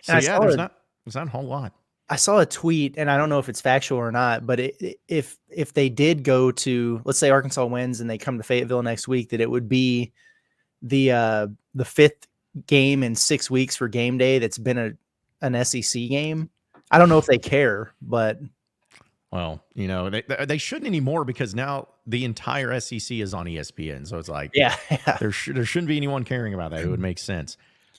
So there's not a whole lot. I saw a tweet, and I don't know if it's factual or not, but if they did go to, let's say Arkansas wins and they come to Fayetteville next week, that it would be the fifth game in 6 weeks for game day that's been an SEC game. I don't know if they care, but well, they shouldn't anymore because now the entire SEC is on ESPN. So it's like, there shouldn't be anyone caring about that. It would make sense.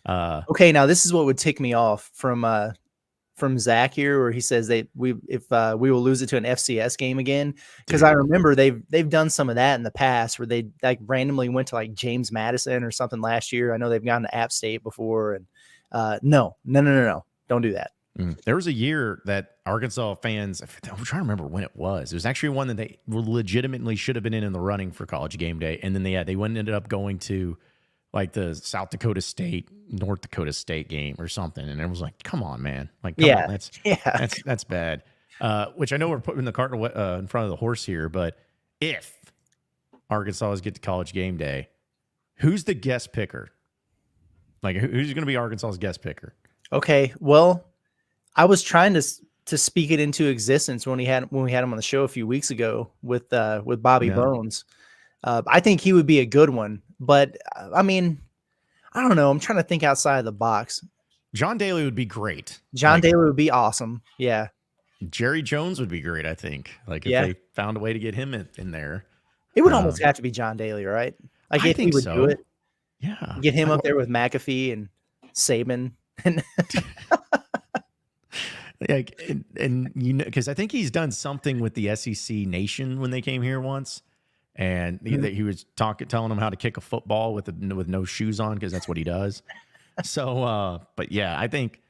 Okay, now this is what would tick me off from Zach here, where he says we will lose it to an FCS game again, because I remember they've done some of that in the past where they like randomly went to like James Madison or something last year. I know they've gone to App State before, and no, don't do that. There was a year that Arkansas fans, I'm trying to remember when it was. It was actually one that they legitimately should have been in the running for College Game Day, and then they ended up going to like the South Dakota State, North Dakota State game or something, and it was like, come on, man, like come on, that's bad. Which I know we're putting the cart in front of the horse here, but if Arkansas get to College Game Day, who's the guest picker? Like, who's going to be Arkansas's guest picker? Okay, well, I was trying to speak it into existence when we had him on the show a few weeks ago with Bobby Bones. I think he would be a good one, but I mean, I don't know. I'm trying to think outside of the box. John Daly would be great. John Daly would be awesome. Yeah. Jerry Jones would be great, I think. Like if they found a way to get him in there. It would almost have to be John Daly, right? Like I if think he would so. do it. Yeah. Get him up there with McAfee and Saban. And like, and you know, because I think he's done something with the SEC Nation when they came here once, and he was telling them how to kick a football with no shoes on because that's what he does. So, but yeah, I think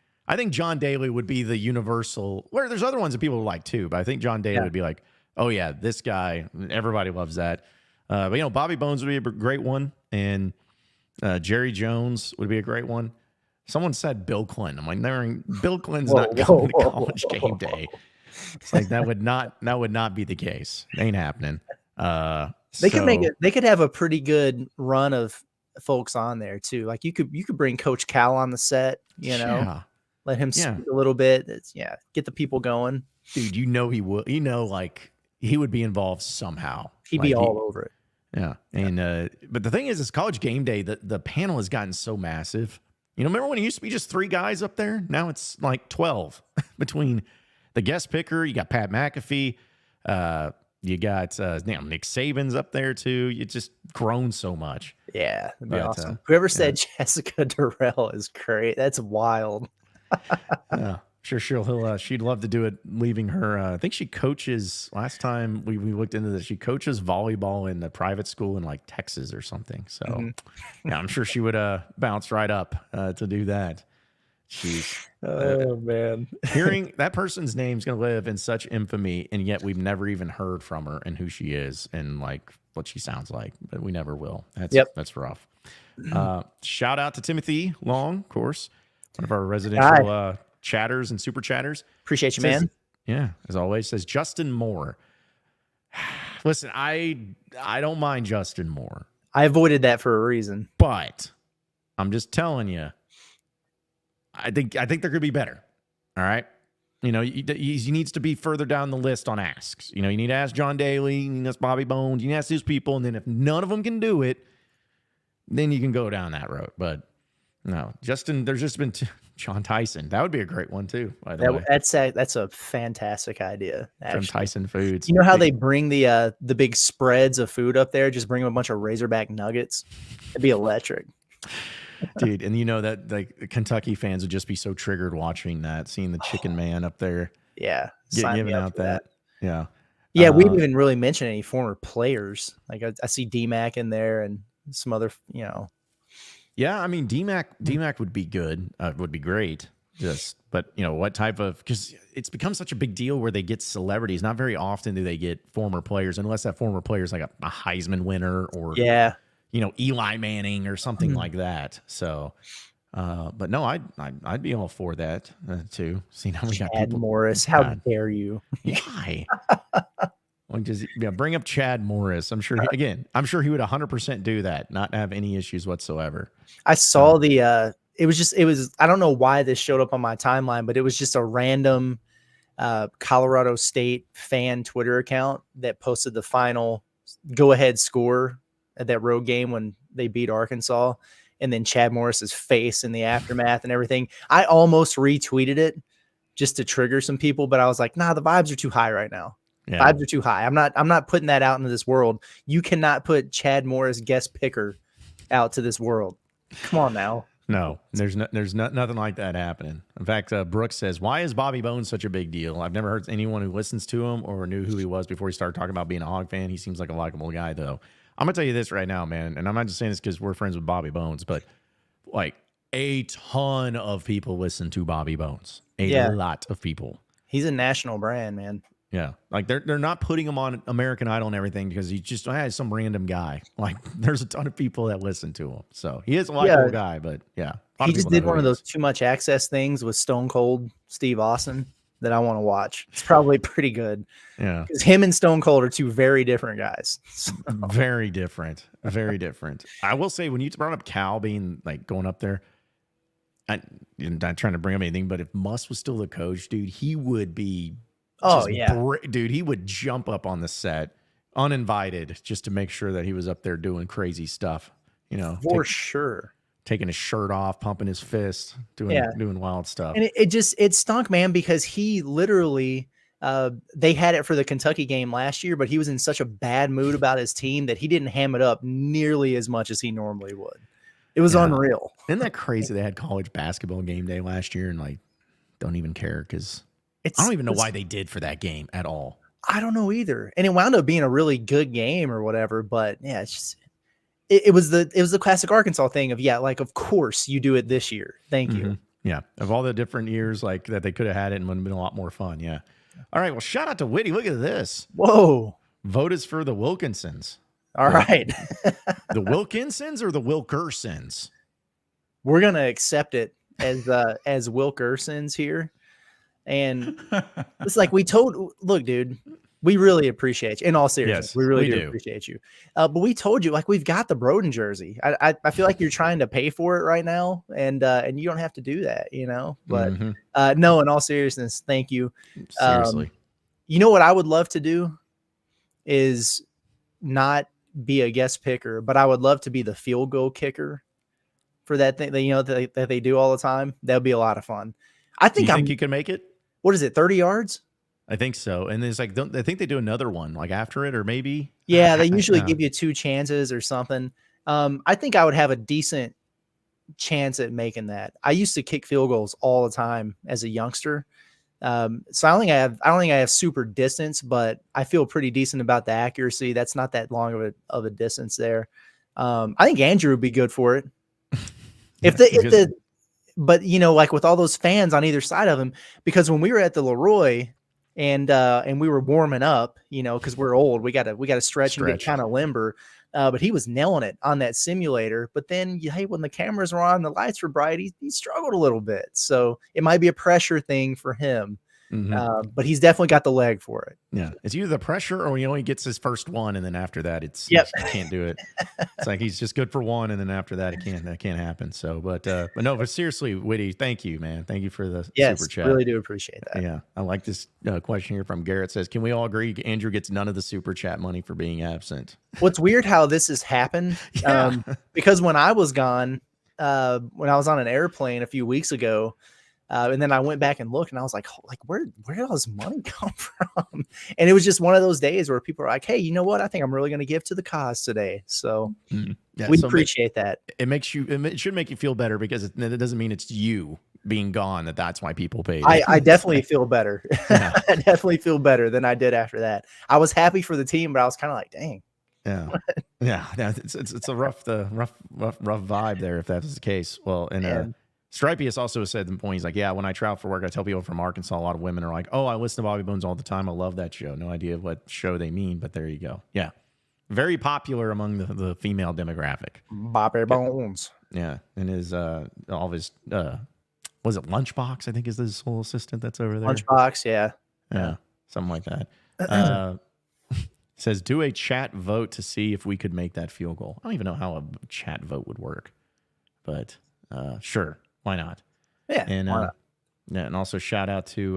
John Daly would be the universal. Where there's other ones that people like too, but I think John Daly would be like, oh yeah, this guy, everybody loves that. But you know, Bobby Bones would be a great one, and Jerry Jones would be a great one. Someone said Bill Clinton. I'm like, Bill Clinton's not going to College Game Day. It's like that would not be the case. It ain't happening. They could make it. They could have a pretty good run of folks on there too. Like you could bring Coach Cal on the set. You know, let him speak a little bit. Get the people going. Dude, you know he would. You know, like he would be involved somehow. He'd be all over it. Yeah, and but the thing is College Game Day. The panel has gotten so massive. You know, remember when it used to be just 3 guys up there? Now it's like 12 between the guest picker. You got Pat McAfee. You got Nick Saban's up there too. It's just grown so much. Yeah, that'd be awesome. Whoever said Jessica Durrell is great. That's wild. Sure, she'd love to do it. Leaving her, I think she coaches. Last time we looked into this, she coaches volleyball in a private school in like Texas or something. So, yeah, I'm sure she would bounce right up to do that. She's man, hearing that person's name's gonna live in such infamy, and yet we've never even heard from her and who she is and like what she sounds like, but we never will. That's rough. Shout out to Timothy Long, of course, one of our residential chatters and super chatters. Appreciate you, man. Yeah, as always, says Justin Moore. Listen, I don't mind Justin Moore. I avoided that for a reason. But I'm just telling you, I think there could be better. All right. You know, he needs to be further down the list on asks. You know, you need to ask John Daly, you need to ask Bobby Bones, you need to ask these people, and then if none of them can do it, then you can go down that road. But no, Justin, there's just been John Tyson. That would be a great one too, by the way. That's a fantastic idea. Actually. From Tyson Foods. You know how they bring the big spreads of food up there? Just bring them a bunch of Razorback nuggets. It'd be electric. Dude, and you know that like Kentucky fans would just be so triggered watching that, seeing the Chicken Man up there. Yeah. Giving out that. Yeah. Yeah, we didn't even really mention any former players. Like I see D-Mac in there and some other, you know. Yeah, I mean D-Mac would be good. Would be great. But you know, what type of, because it's become such a big deal where they get celebrities. Not very often do they get former players, unless that former player is like a Heisman winner or you know, Eli Manning or something like that. So, but no, I'd be all for that too. Seeing how we got Chad people. Morris, how dare you? Why? Well, just bring up Chad Morris. I'm sure he would 100% do that, not have any issues whatsoever. I saw it was I don't know why this showed up on my timeline, but it was just a random Colorado State fan Twitter account that posted the final go ahead score at that road game when they beat Arkansas, and then Chad Morris's face in the aftermath and everything. I almost retweeted it just to trigger some people, but I was like, nah, the vibes are too high right now. Yeah. Vibes are too high. I'm not putting that out into this world. You cannot put Chad Morris guest picker out to this world. Come on now. No, there's nothing like that happening. In fact, Brooks says, why is Bobby Bones such a big deal? I've never heard anyone who listens to him or knew who he was before he started talking about being a Hog fan. He seems like a likable guy, though. I'm going to tell you this right now, man, and I'm not just saying this because we're friends with Bobby Bones, but like a ton of people listen to Bobby Bones. A lot of people. He's a national brand, man. Yeah. Like they're not putting him on American Idol and everything because he's just some random guy. Like there's a ton of people that listen to him. So he is a likable guy, but yeah. He just did one of those too much access things with Stone Cold Steve Austin that I want to watch. It's probably pretty good. Yeah. Because him and Stone Cold are two very different guys. So. Very different. Very different. I will say when you brought up Cal being like going up there, I'm not trying to bring up anything, but if Muss was still the coach, dude, he would be dude, he would jump up on the set uninvited just to make sure that he was up there doing crazy stuff, you know. For sure. taking his shirt off, pumping his fist, doing wild stuff. And it stunk, man, because he literally they had it for the Kentucky game last year, but he was in such a bad mood about his team that he didn't ham it up nearly as much as he normally would. It was unreal. Isn't that crazy? They had college basketball game day last year and like don't even care because I don't even know why they did for that game at all. I don't know either. And it wound up being a really good game or whatever, but yeah, it's just it was the classic Arkansas thing of like of course you do it this year. Thank you. Yeah. Of all the different years like that they could have had it and would have been a lot more fun. Yeah. All right. Well, shout out to Whitty. Look at this. Whoa. Vote is for the Wilkinsons. All right. The Wilkinsons or the Wilkersons? We're gonna accept it as Wilkersons here. And it's like look, dude, we really appreciate you. In all seriousness, Yes, we really we do do appreciate you. But we told you, like, we've got the Broden jersey. I feel like you're trying to pay for it right now, and you don't have to do that, you know. But no, in all seriousness, thank you. Seriously. You know what I would love to do is not be a guest picker, but I would love to be the field goal kicker for that thing that they do all the time. That would be a lot of fun. I think you can make it. What is it? 30 yards? I think so. And there's like, I think they do another one like after it, or maybe. Yeah, they usually give you 2 chances or something. I think I would have a decent chance at making that. I used to kick field goals all the time as a youngster. So I don't think I have super distance, but I feel pretty decent about the accuracy. That's not that long of a distance there. I think Andrew would be good for it. But you know, like with all those fans on either side of him, because when we were at the Leroy and we were warming up, you know, because we're old, we gotta stretch and get kind of limber. But he was nailing it on that simulator. But then, when the cameras were on, the lights were bright, he struggled a little bit. So it might be a pressure thing for him. But he's definitely got the leg for it. Yeah, it's either the pressure or he gets his first one, and then after that, he can't do it. It's like he's just good for one, and then after that, it can't happen. So, but seriously, Whitty, thank you, man. Thank you for the super chat. Really do appreciate that. Yeah, I like this question here from Garrett. Says, can we all agree Andrew gets none of the super chat money for being absent? What's weird how this has happened? Because when I was gone, when I was on an airplane a few weeks ago. And then I went back and looked, and I was like, where did all this money come from? And it was just one of those days where people are like, hey, you know what? I think I'm really going to give to the cause today. So we appreciate that. It should make you feel better because it doesn't mean it's you being gone that's why people paid. I definitely feel better. Yeah. I definitely feel better than I did after that. I was happy for the team, but I was kind of like, dang. Yeah. It's a rough vibe there if that's the case. Well, and Stripey has also said the point. He's like, yeah, when I travel for work, I tell people from Arkansas, a lot of women are like, oh, I listen to Bobby Bones all the time. I love that show. No idea what show they mean, but there you go. Yeah. Very popular among the female demographic. Bobby Bones. Yeah. And his, all of his, was it Lunchbox? I think is his whole assistant that's over there. Lunchbox. Yeah. Yeah. Something like that. Says, do a chat vote to see if we could make that field goal. I don't even know how a chat vote would work, but sure. Why not? Yeah. And and also shout out to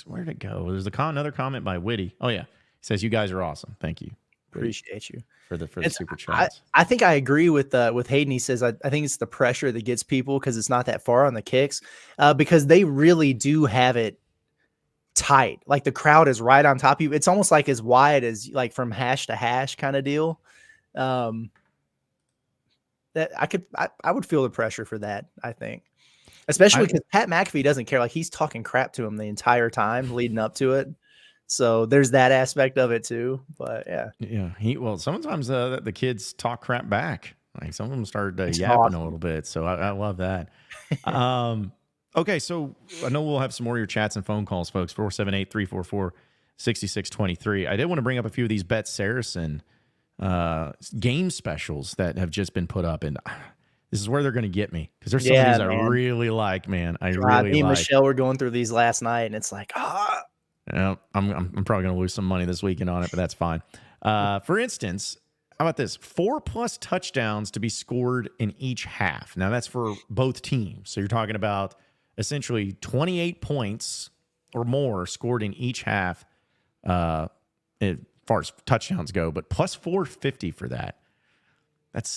where did it go? There's another comment by Whitty. Oh yeah, he says you guys are awesome. Thank you. Appreciate you for the super chats. I think I agree with Hayden. He says I think it's the pressure that gets people because it's not that far on the kicks because they really do have it tight. Like the crowd is right on top of you. It's almost like as wide as like from hash to hash kind of deal. That I would feel the pressure for that. I think. Especially because Pat McAfee doesn't care. Like he's talking crap to him the entire time leading up to it. So there's that aspect of it too. But yeah. Sometimes the kids talk crap back. Like some of them started yapping a little bit. So I love that. Okay. So I know we'll have some more of your chats and phone calls, folks. 478-344-6623. I did want to bring up a few of these BetSaracen game specials that have just been put up, and this is where they're going to get me because there's some of these I really like, man. Me and Michelle were going through these last night, and it's like, I'm probably going to lose some money this weekend on it, but that's fine. For instance, how about this? 4+ touchdowns to be scored in each half. Now that's for both teams. So you're talking about essentially 28 points or more scored in each half, as far as touchdowns go, but plus 450 for that. That's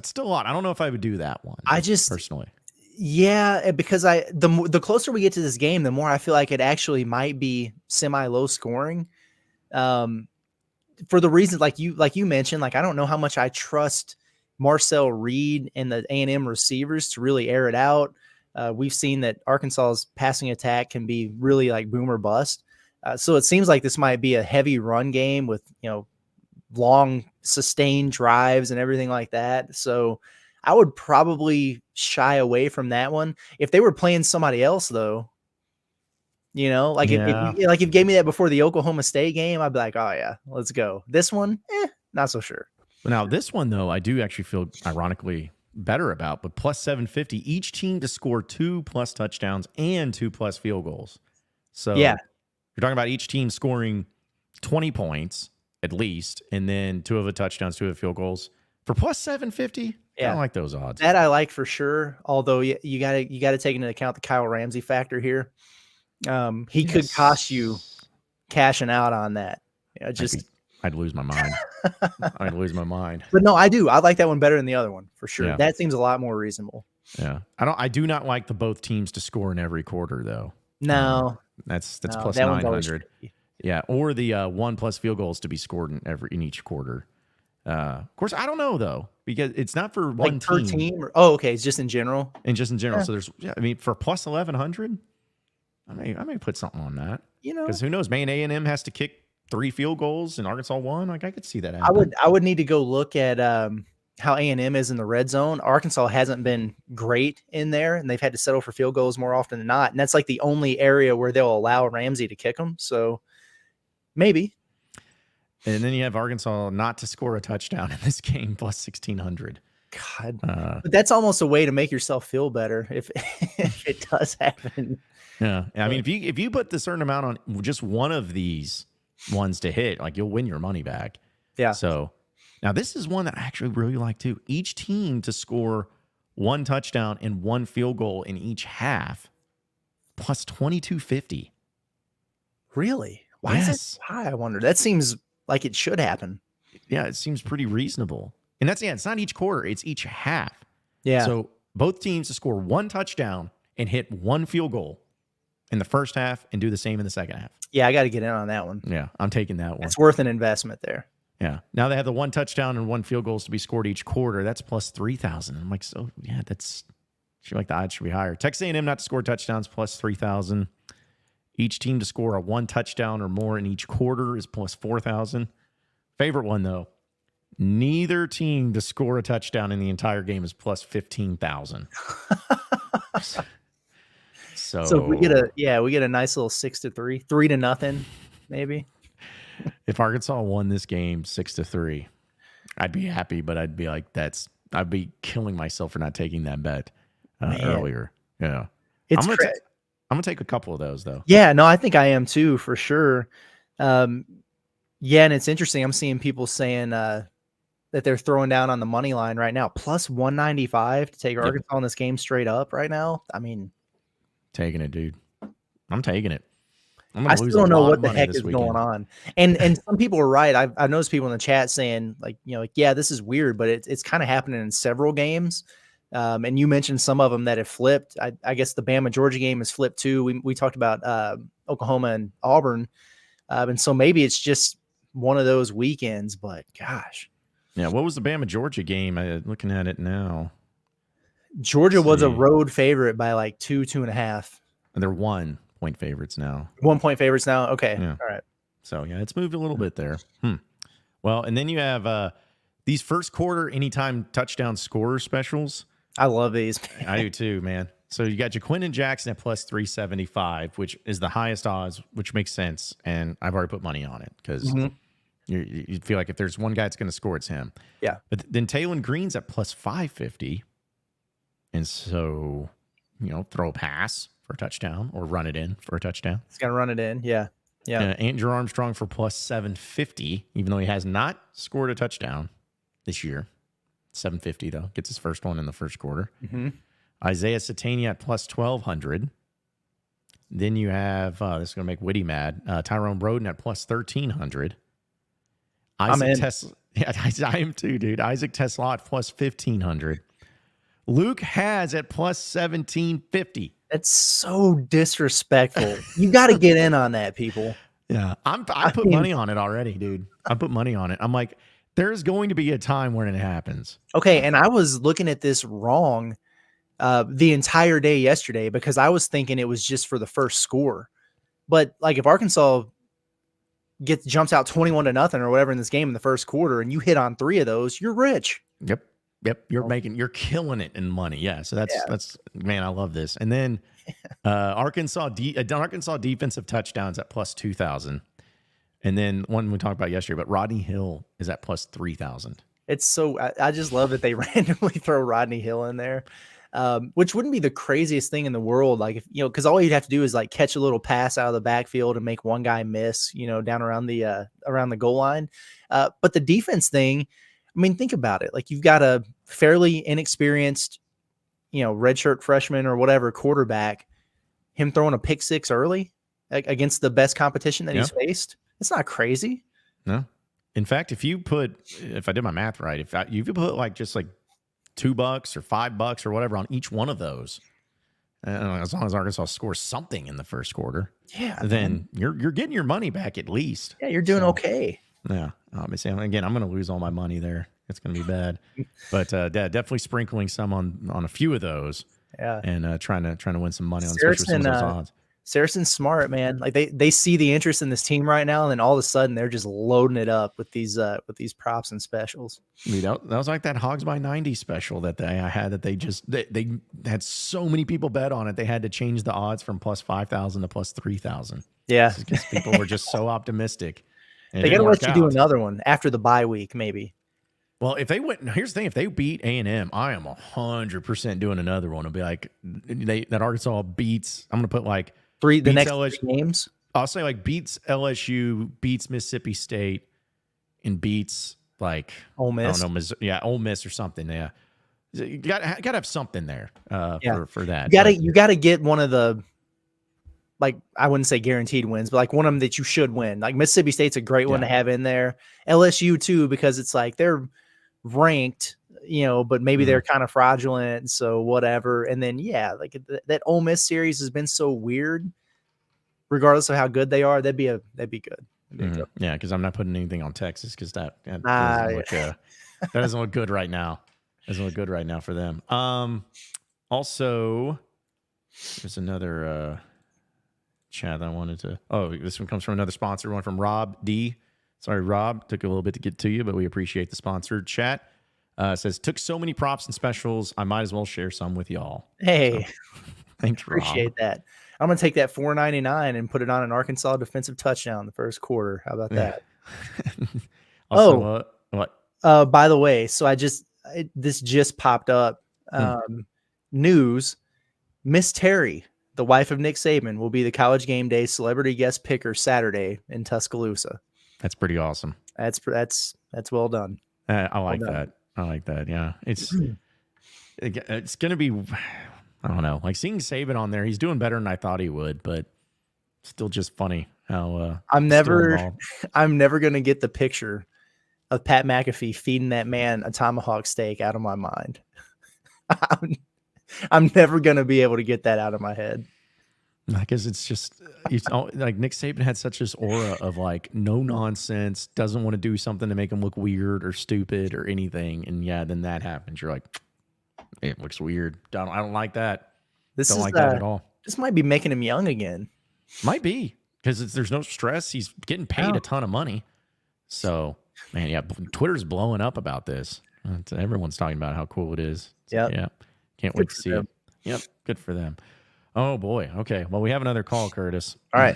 still a lot. I don't know if I would do that one. I just personally. Yeah, because the closer we get to this game, the more I feel like it actually might be semi low scoring. For the reasons like you mentioned, like I don't know how much I trust Marcel Reed and the A&M receivers to really air it out. We've seen that Arkansas's passing attack can be really like boom or bust. So it seems like this might be a heavy run game with, long sustained drives and everything like that. So I would probably shy away from that one. If they were playing somebody else though, if you gave me that before the Oklahoma State game, I'd be like, oh yeah, let's go. This one, not so sure. Now this one though, I do actually feel ironically better about, but plus 750, each team to score 2+ touchdowns and 2+ field goals. So yeah, you're talking about each team scoring 20 points at least, and then 2 of the touchdowns, 2 of the field goals for plus 750. Yeah. I don't like those odds. That I like for sure. Although you gotta take into account the Kyle Ramsey factor here. He could cost you cashing out on that. I'd lose my mind. I'd lose my mind. But no, I do. I like that one better than the other one for sure. Yeah. That seems a lot more reasonable. Yeah. I do not like the both teams to score in every quarter though. No. That's plus 900. Yeah. Or the 1+ field goals to be scored in each quarter. Of course, I don't know though, because it's not for one per team. Okay, it's just in general. And just in general. Yeah. So for plus 1100, I may put something on that. Because who knows? Maine A&M has to kick 3 field goals and Arkansas 1. Like I could see that happen. I would need to go look at how A&M is in the red zone. Arkansas hasn't been great in there, and they've had to settle for field goals more often than not. And that's like the only area where they'll allow Ramsey to kick them. So maybe. And then you have Arkansas not to score a touchdown in this game, plus 1600. God, but that's almost a way to make yourself feel better if it does happen. Yeah, I mean, if you put the certain amount on just one of these ones to hit, like you'll win your money back. Yeah. So now this is one that I actually really like too. Each team to score 1 touchdown and 1 field goal in each half, plus 2250. Really? Why is it high? I wonder. That seems like it should happen. Yeah, it seems pretty reasonable. And it's not each quarter, it's each half. Yeah. So both teams to score 1 touchdown and hit 1 field goal in the first half and do the same in the second half. Yeah, I got to get in on that one. Yeah, I'm taking that one. It's worth an investment there. Yeah. Now they have the 1 touchdown and 1 field goals to be scored each quarter. That's plus 3,000. I'm like, so yeah, the odds should be higher. Texas A&M not to score touchdowns, plus 3,000. Each team to score a 1 touchdown or more in each quarter is plus 4,000. Favorite one though, neither team to score a touchdown in the entire game is plus 15,000. So we get a nice little 6-3, 3-0, maybe. If Arkansas won this game 6-3, I'd be happy, but I'd be like, I'd be killing myself for not taking that bet earlier. Yeah, I'm gonna take a couple of those though. Yeah, no, I think I am too for sure. Yeah, and it's interesting. I'm seeing people saying that they're throwing down on the money line right now, plus 195 to take Arkansas in this game straight up right now. I mean, taking it, dude. I'm taking it. I still don't know what the heck is going on. And some people are right. I've noticed people in the chat saying yeah, this is weird, but it's kind of happening in several games. And you mentioned some of them that have flipped. I guess the Bama Georgia game is flipped too. We talked about Oklahoma and Auburn. And so maybe it's just one of those weekends, but gosh. Yeah. What was the Bama Georgia game? Looking at it now. Georgia was a road favorite by like 2.5. And they're 1-point favorites now. 1-point favorites now. Okay. Yeah. All right. So yeah, it's moved a little bit there. Well, and then you have these first quarter anytime touchdown scorer specials. I love these. I do too, man. So you got Jaquindon Jackson at plus 375, which is the highest odds, which makes sense. And I've already put money on it because you feel like if there's one guy that's going to score, it's him. Yeah. But then Taylon Green's at plus 550. And so, throw a pass for a touchdown or run it in for a touchdown. He's going to run it in. Yeah. Yeah. Andrew Armstrong for plus 750, even though he has not scored a touchdown this year. 750, though. Gets his first one in the first quarter. Mm-hmm. Isaiah Satania at plus 1,200. Then you have, this is going to make Whitty mad, Tyrone Broden at plus 1,300. Yeah, I am too, dude. Isaac Tesla at plus 1,500. Luke has at plus 1,750. That's so disrespectful. You got to get in on that, people. Yeah, I put money on it already, dude. I put money on it. I'm like, there's going to be a time when it happens. Okay, and I was looking at this wrong the entire day yesterday because I was thinking it was just for the first score. But like if Arkansas jumps out 21-0 or whatever in this game in the first quarter and you hit on 3 of those, you're rich. Yep. You're killing it in money. Yeah. So that's man, I love this. And then Arkansas defensive touchdowns at plus 2,000. And then one we talked about yesterday, but Rodney Hill is at plus 3,000. It's so I just love that they randomly throw Rodney Hill in there. Which wouldn't be the craziest thing in the world. Like, if, because all you'd have to do is like catch a little pass out of the backfield and make one guy miss, down around the goal line. But the defense thing, I mean, think about it. Like you've got a fairly inexperienced, redshirt freshman or whatever quarterback, him throwing a pick six early against the best competition that he's faced. It's not crazy. No. In fact, if I did my math right, if you put like just like $2 or $5 or whatever on each one of those, as long as Arkansas scores something in the first quarter, then you're getting your money back at least. Yeah, you're doing okay. Yeah, obviously. Again, I'm going to lose all my money there. It's going to be bad, but definitely sprinkling some on a few of those. Yeah, and trying to win some money on especially some of those odds. Saracen's smart, man. Like they see the interest in this team right now, and then all of a sudden they're just loading it up with these props and specials. Dude, that was like that Hogs by 90 special that I had. That they had so many people bet on it, they had to change the odds from plus 5,000 to plus 3,000. Yeah, because people were just so optimistic. They got to let you do another one after the bye week, maybe. Well, if they went, here's the thing: if they beat A&M, I am 100% doing another one. It'll be like that Arkansas beats. I'm going to put like the next LSU, 3 games. I'll say like beats LSU, beats Mississippi State, and beats like Ole Miss. I don't know, Ole Miss or something. Yeah, you got to have something there for that. You got to get one of the, like, I wouldn't say guaranteed wins, but like one of them that you should win. Like Mississippi State's a great one to have in there. LSU too, because it's like they're ranked, but maybe they're kind of fraudulent, so whatever. And then like that Ole Miss series has been so weird. Regardless of how good they are, that'd be good. Yeah, because I'm not putting anything on Texas because that doesn't look good right now. Doesn't look good right now for them. Also, there's another chat that I wanted to. Oh, this one comes from another sponsor, one from Rob D. Sorry, Rob, took a little bit to get to you, but we appreciate the sponsored chat. Says, took so many props and specials, I might as well share some with y'all. Hey, so, thanks, appreciate Rob. that. I'm going to take that $4.99 and put it on an Arkansas defensive touchdown in the first quarter. How about that? Also, what? By the way, so this just popped up. News, Miss Terry, the wife of Nick Saban, will be the College Game Day celebrity guest picker Saturday in Tuscaloosa. That's pretty awesome. That's well done. I like that. I like that. Yeah, it's going to be. I don't know. Like seeing Saban on there, he's doing better than I thought he would, but still just funny how. I'm never going to get the picture of Pat McAfee feeding that man a tomahawk steak out of my mind. I'm never going to be able to get that out of my head. Because it's just like Nick Saban had such this aura of like no nonsense, doesn't want to do something to make him look weird or stupid or anything, and then that happens. You're like, it looks weird. I don't like that. Don't like that at all. This might be making him young again. Might be because there's no stress. He's getting paid a ton of money. So man, Twitter's blowing up about this. Everyone's talking about how cool it is. So, can't wait to see it. Yep, good for them. Oh, boy. Okay. Well, we have another call, Curtis. All right.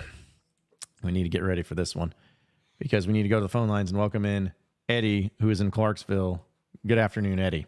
We need to get ready for this one because we need to go to the phone lines and welcome in Eddie, who is in Clarksville. Good afternoon, Eddie.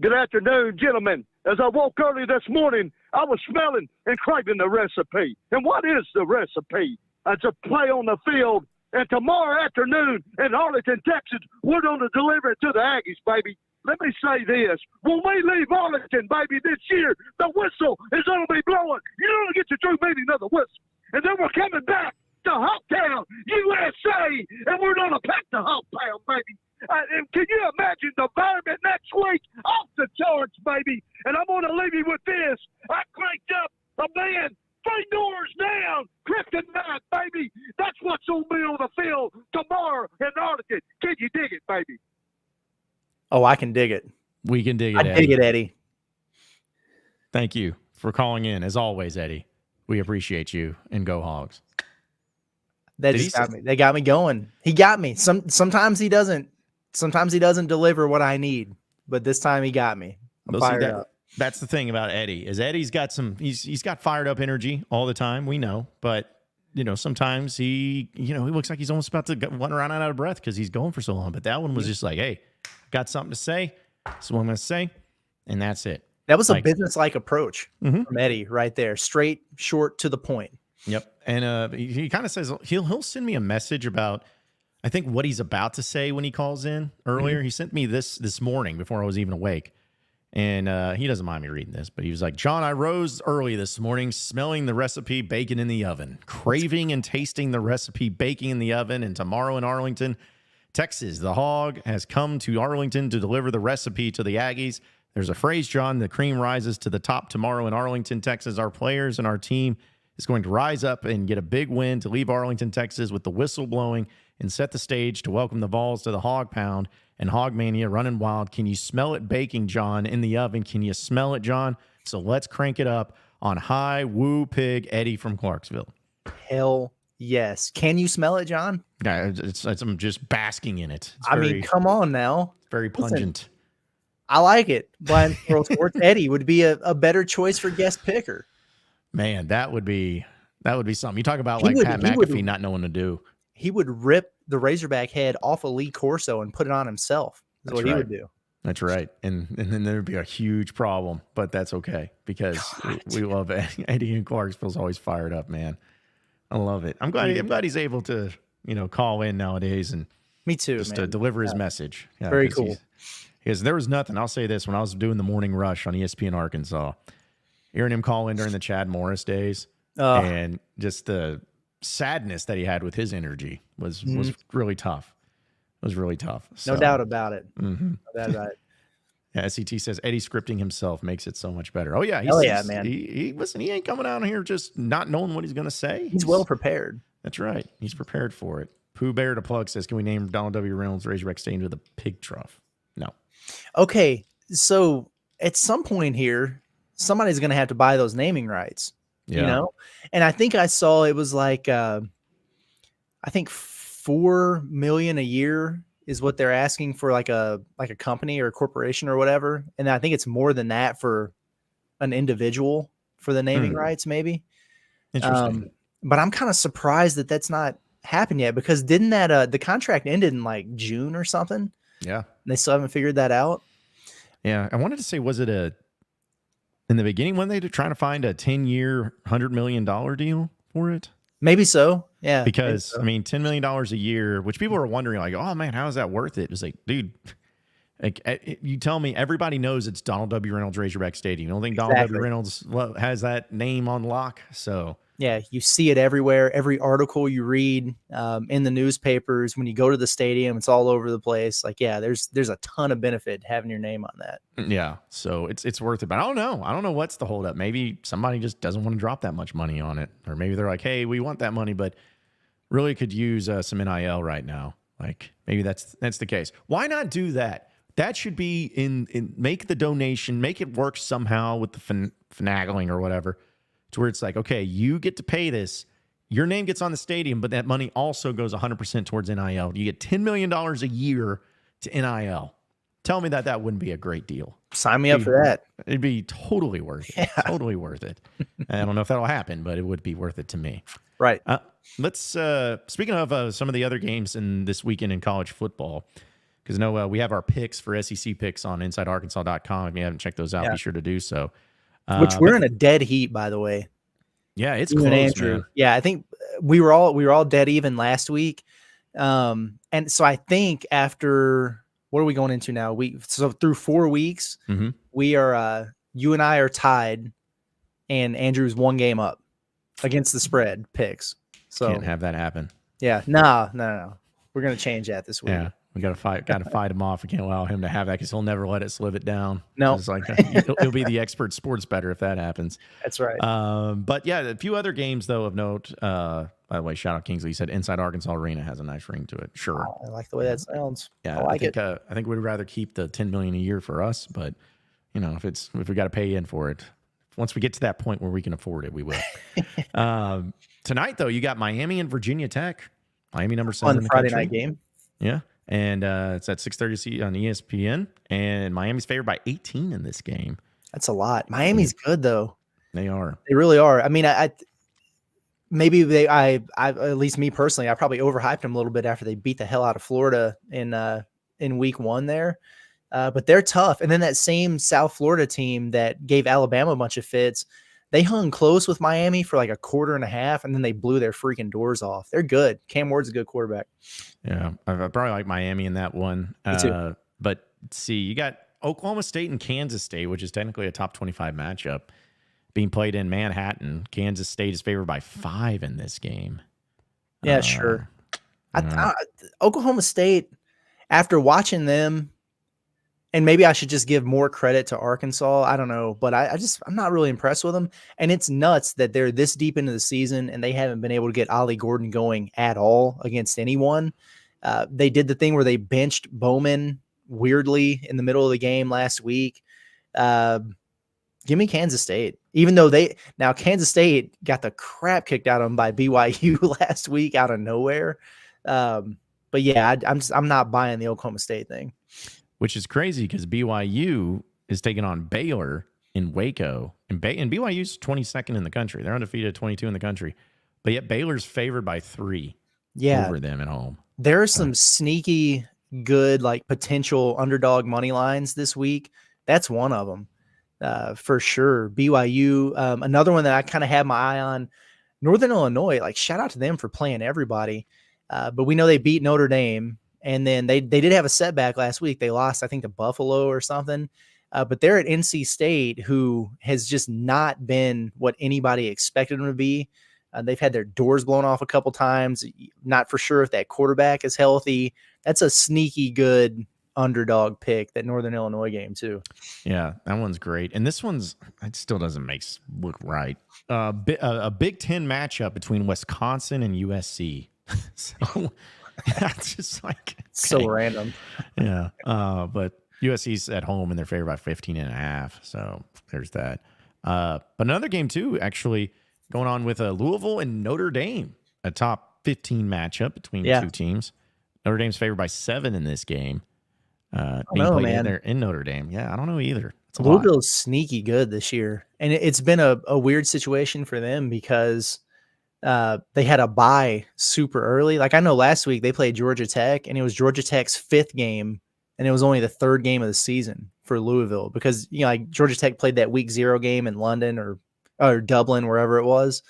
Good afternoon, gentlemen. As I woke early this morning, I was smelling and craving the recipe. And what is the recipe? It's a play on the field. And tomorrow afternoon in Arlington, Texas, we're going to deliver it to the Aggies, baby. Let me say this. When we leave Arlington, baby, this year, the whistle is going to be blowing. You don't get the true meaning of the whistle. And then we're coming back to Hogtown, USA, and we're going to pack the Hogtown, baby. And can you imagine the environment next week? Off the charts, baby. And I'm going to leave you with this. I cranked up a man 3 doors down, kryptonite, baby. That's what's going to be on the field tomorrow in Arlington. Can you dig it, baby? Oh, I can dig it. We can dig it, I dig it, Eddie. Thank you for calling in. As always, Eddie, we appreciate you, and go Hogs. That just got me. They got me going. He got me. Sometimes he doesn't. Sometimes he doesn't deliver what I need, but this time he got me. I'm fired up. That's the thing about Eddie, is Eddie's got he's got fired up energy all the time. We know, but sometimes he looks like he's almost about to run around out of breath because he's going for so long. But that one was just like, hey, got something to say. That's what I'm going to say, and that's it. That was a business-like approach from Eddie right there, straight, short, to the point. Yep, and he kind of says he'll send me a message about, I think, what he's about to say when he calls in earlier. He sent me this morning before I was even awake. And he doesn't mind me reading this, but he was like, John, I rose early this morning, smelling the recipe baking in the oven, craving and tasting the recipe baking in the oven. And tomorrow in Arlington, Texas, the Hog has come to Arlington to deliver the recipe to the Aggies. There's a phrase, John, the cream rises to the top tomorrow in Arlington, Texas. Our players and our team is going to rise up and get a big win to leave Arlington, Texas with the whistle blowing and set the stage to welcome the Vols to the Hog Pound and Hog Mania running wild. Can you smell it baking, John, in the oven? Can you smell it, John? So let's crank it up on high. Woo pig, Eddie from Clarksville. Hell yes. Can you smell it, John? Yeah, I'm just basking in it. I mean, come on now. It's very pungent. Listen, I like it. Blind Squirrel Sports Eddie would be a better choice for guest picker. Man, that would be something. You talk about Pat McAfee not knowing what to do. He would rip the Razorback head off of Lee Corso and put it on himself. That's what he would do. That's right. And then there'd be a huge problem, but that's okay because we love Eddie, and Clarksville's always fired up, man. I love it. I'm glad he's able to, call in nowadays and me too, just man. to deliver his message. Yeah, very cool. Because there was nothing. I'll say this: when I was doing the morning rush on ESPN Arkansas, hearing him call in during the Chad Morris days, and just the sadness that he had with his energy was really tough. It was really tough. So, no doubt about it. Mm-hmm. No doubt about it. Yeah, SCT says Eddie scripting himself makes it so much better. Oh yeah, man. He ain't coming out here just not knowing what he's going to say. He's well prepared. That's right. He's prepared for it. Pooh Bear to Plug says, can we name Donald W. Reynolds Razorback Stadium to the pig trough? No. Okay, so at some point here, somebody's going to have to buy those naming rights. Yeah. And I think I saw it was like I think $4 million a year is what they're asking for, like a company or a corporation or whatever. And I think it's more than that for an individual for the naming rights, maybe. Interesting. But I'm kind of surprised that that's not happened yet, because didn't that the contract ended in like June or something? Yeah. And they still haven't figured that out. Yeah. I wanted to say, was it in the beginning when they were trying to find a 10-year, $100 million deal for it? Maybe so. Yeah. Because, I mean, $10 million a year, which people are wondering, like, oh, man, how is that worth it? It's like, dude, like, you tell me everybody knows it's Donald W. Reynolds Razorback Stadium. You don't think Donald W. Reynolds has that name on lock? So, yeah, you see it everywhere. Every article you read in the newspapers, when you go to the stadium, it's all over the place. Like, yeah, there's a ton of benefit having your name on that. Yeah, so it's worth it. But I don't know what's the holdup. Maybe somebody just doesn't want to drop that much money on it, or maybe they're like, hey, we want that money, but really could use some NIL right now. Like, maybe that's the case. Why not do that? That should be in make the donation, make it work somehow with the finagling or whatever, to where it's like, okay, you get to pay this. Your name gets on the stadium, but that money also goes 100% towards NIL. You get $10 million a year to NIL. Tell me that wouldn't be a great deal. Sign me up for that. It'd be totally worth it. Yeah. Totally worth it. I don't know if that'll happen, but it would be worth it to me. Right. Let's, speaking of some of the other games in this weekend in college football, because we have our picks for SEC picks on InsideArkansas.com. If you haven't checked those out, be sure to do so. Which we're in a dead heat, by the way. Yeah, it's close, Andrew. Man. Yeah, I think we were all dead even last week. And so I think after, what are we going into now? So through 4 weeks, we are you and I are tied, and Andrew's one game up against the spread picks. So Can't have that happen. yeah, no. We're gonna change that this week. Yeah, we got to fight him off. We can't allow him to have that because he'll never let it slip it down. No. It's like he'll be the expert sports bettor if that happens. That's right. But yeah, a few other games though of note. By the way, shout out Kingsley. He said Inside Arkansas Arena has a nice ring to it. Sure, I like the way that sounds. yeah, I like it. I think we'd rather keep the $10 million a year for us, but if we got to pay in for it, once we get to that point where we can afford it, we will. Tonight though, you got Miami and Virginia Tech. Miami number 7 in the Friday country. night game. Yeah, and it's at 6:30 on ESPN, and Miami's favored by 18 in this game. That's a lot. Miami's good though. They are. They really are. I mean, I at least me personally, I probably overhyped them a little bit after they beat the hell out of Florida in week 1 there. But they're tough. And then that same South Florida team that gave Alabama a bunch of fits, they hung close with Miami for like a quarter and a half, and then they blew their freaking doors off. They're good. Cam Ward's a good quarterback. Yeah, I probably like Miami in that one. Me too. But see, you got Oklahoma State and Kansas State, which is technically a top 25 matchup, being played in Manhattan. Kansas State is favored by 5 in this game. Yeah, sure. Oklahoma State, after watching them, and maybe I should just give more credit to Arkansas. I don't know, but I'm not really impressed with them. And it's nuts that they're this deep into the season and they haven't been able to get Ollie Gordon going at all against anyone. They did the thing where they benched Bowman weirdly in the middle of the game last week. Give me Kansas State, even though Kansas State got the crap kicked out of them by BYU last week out of nowhere. But yeah, I'm not buying the Oklahoma State thing. Which is crazy because BYU is taking on Baylor in Waco. And BYU's 22nd in the country. They're undefeated, 22 in the country. But yet Baylor's favored by 3 over them at home. There are some sneaky good, like potential underdog money lines this week. That's one of them for sure. BYU, another one that I kind of had my eye on, Northern Illinois. Like shout out to them for playing everybody. But we know they beat Notre Dame. And then they did have a setback last week. They lost, I think, to Buffalo or something. But they're at NC State, who has just not been what anybody expected them to be. They've had their doors blown off a couple times. Not for sure if that quarterback is healthy. That's a sneaky good underdog pick, that Northern Illinois game, too. Yeah, that one's great. And this one's, it still doesn't look right. A Big Ten matchup between Wisconsin and USC. So... That's just like okay. So random. Yeah. But USC's at home and they're favored by 15.5. So there's that. But another game too, actually going on with Louisville and Notre Dame, a top 15 matchup between the two teams. Notre Dame's favored by 7 in this game. They're in Notre Dame. Yeah, I don't know either. Louisville's sneaky good this year. And it's been a weird situation for them because they had a bye super early. Like I know last week they played Georgia Tech and it was Georgia Tech's 5th game and it was only the 3rd game of the season for Louisville because, like Georgia Tech played that week 0 game in London or Dublin, wherever it was.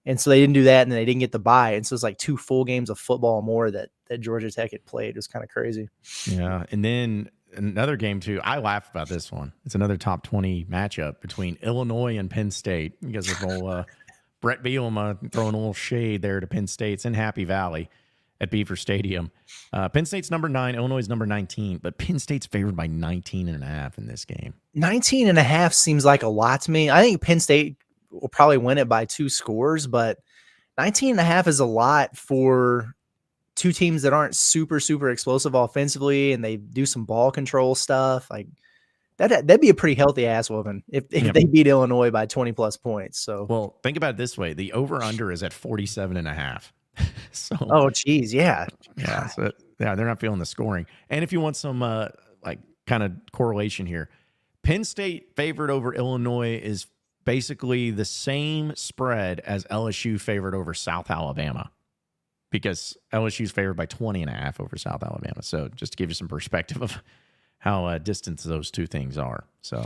And so they didn't do that and then they didn't get the bye. And so it's like 2 full games of football more that Georgia Tech had played. It was kind of crazy. Yeah. And then another game too. I laugh about this one. It's another top 20 matchup between Illinois and Penn State. You guys are all, Brett Bielema throwing a little shade there to Penn State. It's in Happy Valley at Beaver Stadium. Penn State's number 9, Illinois is number 19, but Penn State's favored by 19.5 in this game. 19.5 seems like a lot to me. I think Penn State will probably win it by 2 scores, but 19.5 is a lot for 2 teams that aren't super, super explosive offensively and they do some ball control stuff. Like that'd be a pretty healthy ass whooping if they beat Illinois by 20 plus points. So, well, think about it this way: the over under is at 47.5. So, oh geez, yeah. So they're not feeling the scoring. And if you want some like kind of correlation here, Penn State favored over Illinois is basically the same spread as LSU favored over South Alabama, because LSU's favored by 20.5 over South Alabama. So just to give you some perspective of how distant those two things are. So,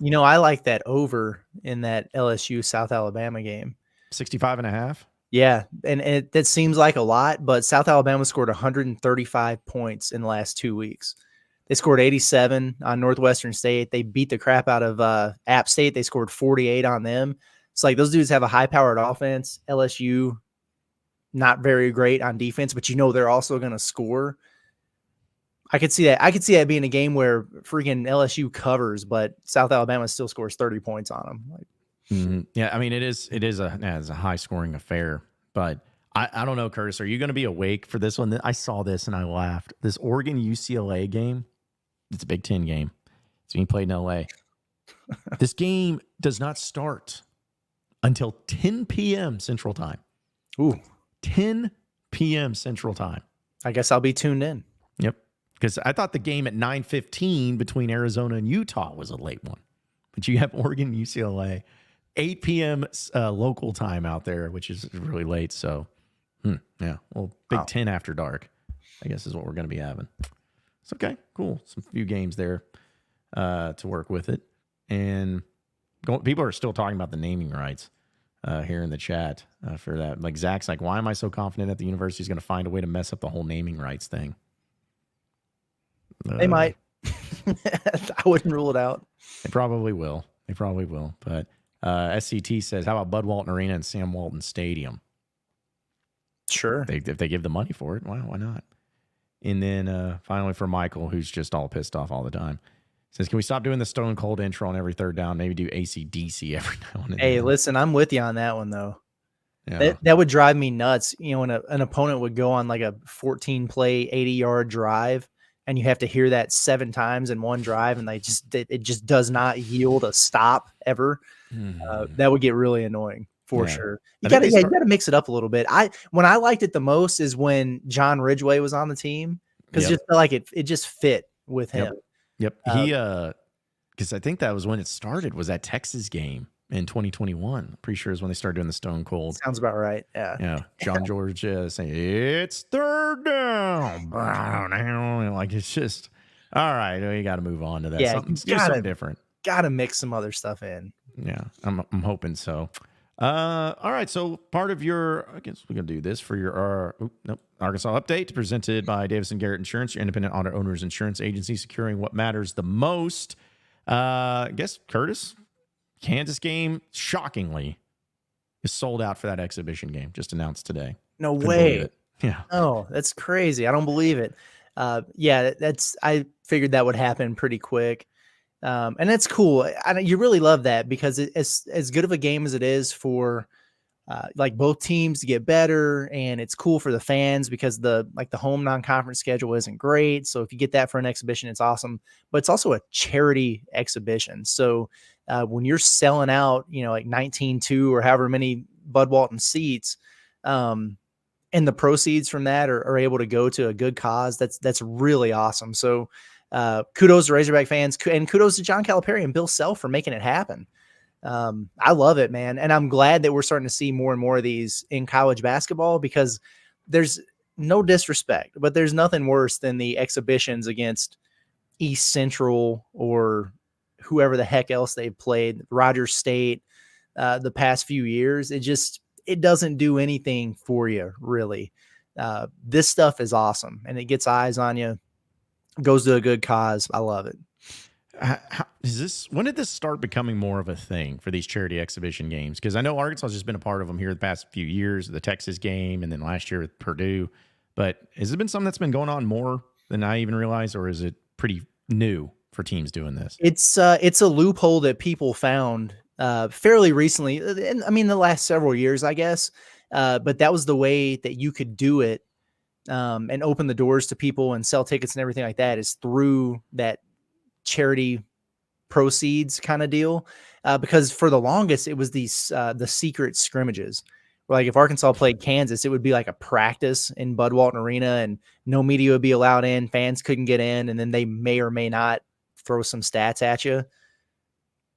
I like that over in that LSU South Alabama game. 65.5. Yeah. And that seems like a lot, but South Alabama scored 135 points in the last 2 weeks. They scored 87 on Northwestern State. They beat the crap out of App State. They scored 48 on them. It's like those dudes have a high powered offense. LSU not very great on defense, but they're also going to score. I could see that. I could see that being a game where freaking LSU covers, but South Alabama still scores 30 points on them. Like, Yeah, I mean, it's a high scoring affair, but I don't know, Curtis, are you going to be awake for this one? I saw this and I laughed. This Oregon UCLA game, it's a Big Ten game. It's being played in LA. This game does not start until 10 p.m. Central Time. Ooh, 10 p.m. Central Time. I guess I'll be tuned in. Yep. Because I thought the game at 9:15 between Arizona and Utah was a late one. But you have Oregon, UCLA, 8 p.m. Local time out there, which is really late. So, yeah. Well, Big Ten after dark, I guess, is what we're going to be having. It's okay. Cool. Some few games there to work with it. And people are still talking about the naming rights here in the chat for that. Like, Zach's like, why am I so confident that the university is going to find a way to mess up the whole naming rights thing? They might. I wouldn't rule it out. They probably will. But SCT says, how about Bud Walton Arena and Sam Walton Stadium? Sure. If they give the money for it, why not? And then finally for Michael, who's just all pissed off all the time, says, can we stop doing the Stone Cold intro on every third down? Maybe do AC/DC every now and then. Hey, listen, I'm with you on that one, though. Yeah. That would drive me nuts. When an opponent would go on like a 14-play, 80-yard drive, and you have to hear that 7 times in one drive, and it just does not yield a stop ever. That would get really annoying for sure. You got to mix it up a little bit. When I liked it the most is when John Ridgway was on the team, because it just felt like it just fit with him. Yep. He because I think that was when it started, was that Texas game in 2021. Pretty sure is when they started doing the Stone Cold. Sounds about right. Yeah. Yeah. John George saying it's third down. Like, it's just all right. We got to move on to that. Yeah, something different. Got to mix some other stuff in. Yeah, I'm hoping so. All right. So part of your, I guess we're gonna do this for your Arkansas update presented by Davison Garrett Insurance, your independent auto owners insurance agency, securing what matters the most. I guess Curtis, Kansas game, shockingly, is sold out for that exhibition game. Just announced today. No way. Yeah. Oh, that's crazy. I don't believe it. Yeah, I figured that would happen pretty quick. And that's cool. You really love that because it's as good of a game as it is for like both teams to get better, and it's cool for the fans because the home non-conference schedule isn't great. So if you get that for an exhibition, it's awesome. But it's also a charity exhibition. So when you're selling out, like 19-2 or however many Bud Walton seats, and the proceeds from that are able to go to a good cause, that's really awesome. So kudos to Razorback fans, and kudos to John Calipari and Bill Self for making it happen. I love it, man. And I'm glad that we're starting to see more and more of these in college basketball, because there's no disrespect, but there's nothing worse than the exhibitions against East Central or whoever the heck else they've played, Rogers State, the past few years. It doesn't do anything for you, really. This stuff is awesome, and it gets eyes on you. Goes to a good cause. I love it. When did this start becoming more of a thing for these charity exhibition games? Because I know Arkansas has just been a part of them here the past few years, the Texas game, and then last year with Purdue. But has it been something that's been going on more than I even realized, or is it pretty new for teams doing this? It's a loophole that people found fairly recently. I mean, the last several years, I guess. But that was the way that you could do it. And open the doors to people and sell tickets and everything like that, is through that charity proceeds kind of deal. Because for the longest, it was the secret scrimmages, where like if Arkansas played Kansas, it would be like a practice in Bud Walton Arena and no media would be allowed in, fans couldn't get in, and then they may or may not throw some stats at you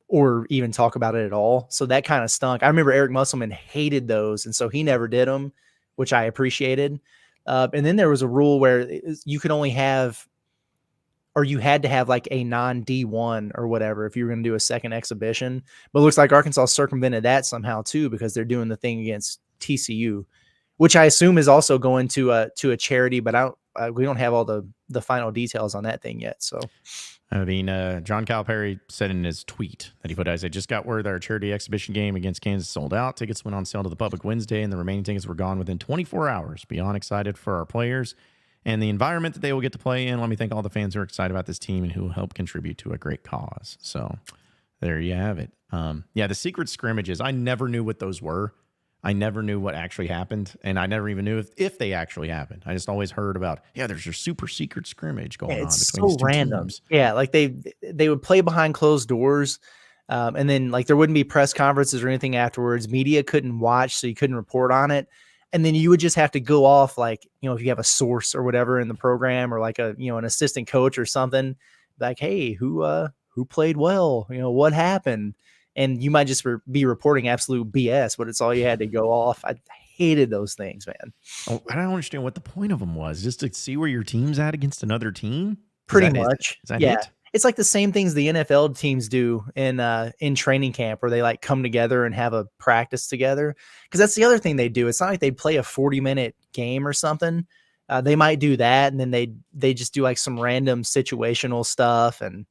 or even talk about it at all. So that kind of stunk. I remember Eric Musselman hated those, and so he never did them, which I appreciated. And then there was a rule where you could only have, or you had to have like a non-D1 or whatever if you were going to do a second exhibition. But it looks like Arkansas circumvented that somehow too, because they're doing the thing against TCU, which I assume is also going to a charity. But we don't have all the final details on that thing yet. So I mean, John Calipari said in his tweet that he put, I just got word that our charity exhibition game against Kansas sold out. Tickets went on sale to the public Wednesday, and the remaining tickets were gone within 24 hours. Beyond excited for our players and the environment that they will get to play in. Let me thank all the fans who are excited about this team and who will help contribute to a great cause. So there you have it. Yeah, the secret scrimmages, I never knew what those were. I never knew what actually happened, and I never even knew if they actually happened. I just always heard about, there's your super secret scrimmage going on between these two teams. Yeah, like they would play behind closed doors, and then like there wouldn't be press conferences or anything afterwards. Media couldn't watch, so you couldn't report on it. And then you would just have to go off, like, if you have a source or whatever in the program, or like an assistant coach or something, like, hey, who played well? What happened? And you might just be reporting absolute BS, but it's all you had to go off. I hated those things, man. Oh, I don't understand what the point of them was. Just to see where your team's at against another team? Pretty much. Is that yeah. it? It's like the same things the NFL teams do in training camp, where they like come together and have a practice together. Because that's the other thing they do. It's not like they play a 40-minute game or something. They might do that, and then they just do like some random situational stuff and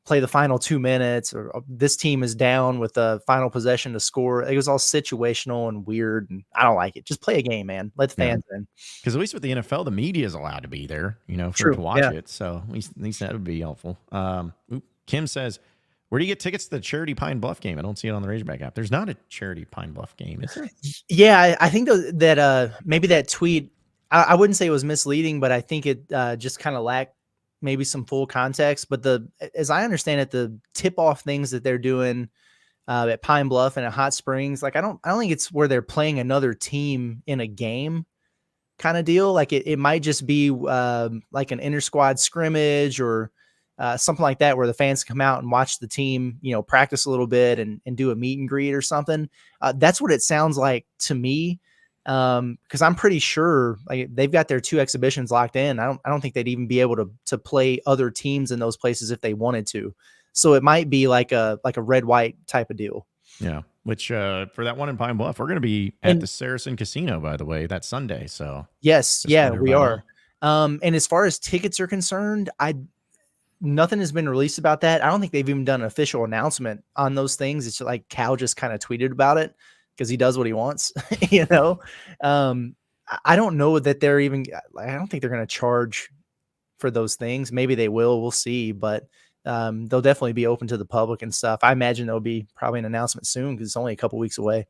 play the final 2 minutes, or this team is down with the final possession to score. It was all situational and weird, and I don't like it. Just play a game, man. Let the fans in. Because at least with the NFL, the media is allowed to be there, True. to watch it. So at least that would be helpful. Kim says, where do you get tickets to the charity Pine Bluff game? I don't see it on the Razorback app. There's not a charity Pine Bluff game, is there? Yeah, I think that maybe that tweet, I wouldn't say it was misleading, but I think it just kind of lacked maybe some full context. But as I understand it, the tip-off things that they're doing at Pine Bluff and at Hot Springs, like I don't think it's where they're playing another team in a game kind of deal. Like it might just be like an inter-squad scrimmage or something like that, where the fans come out and watch the team, practice a little bit and do a meet and greet or something. That's what it sounds like to me. Because I'm pretty sure like they've got their 2 exhibitions locked in. I don't think they'd even be able to play other teams in those places if they wanted to. So it might be like a red-white type of deal. Yeah. Which for that one in Pine Bluff, we're going to be at the SARACEN Casino, by the way, that Sunday. So yes, yeah, we are. And as far as tickets are concerned, nothing has been released about that. I don't think they've even done an official announcement on those things. It's like Cal just kind of tweeted about it, because he does what he wants, I don't know that they're even, I don't think they're going to charge for those things. Maybe they will, we'll see, but they'll definitely be open to the public and stuff. I imagine there'll be probably an announcement soon, because it's only a couple weeks away.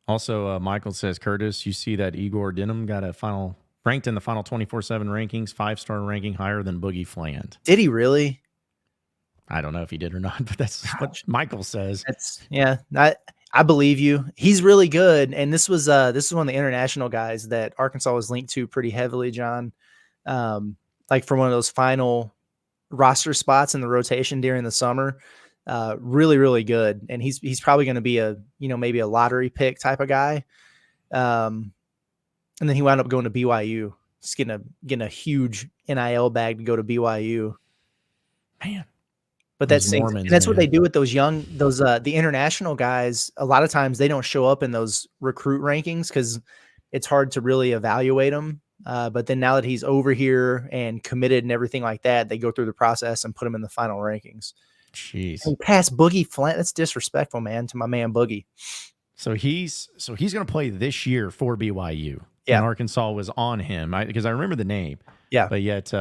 Also, Michael says, Curtis, you see that Igor Denham got ranked in the final 24/7 rankings, 5-star ranking, higher than Boogie Fland. Did he really? I don't know if he did or not, but that's what Michael says. I believe you. He's really good. And this was one of the international guys that Arkansas was linked to pretty heavily, John. Like for one of those final roster spots in the rotation during the summer. Really, really good. And he's probably going to be maybe a lottery pick type of guy. And then he wound up going to BYU. Just getting a huge NIL bag to go to BYU. Man. But that's what they do with the international guys. A lot of times they don't show up in those recruit rankings because it's hard to really evaluate them. But then now that he's over here and committed and everything like that, they go through the process and put him in the final rankings. Jeez. And past Boogie Flint, that's disrespectful, man, to my man Boogie. So he's going to play this year for BYU. Yeah. And Arkansas was on him because I remember the name. Yeah. But yet,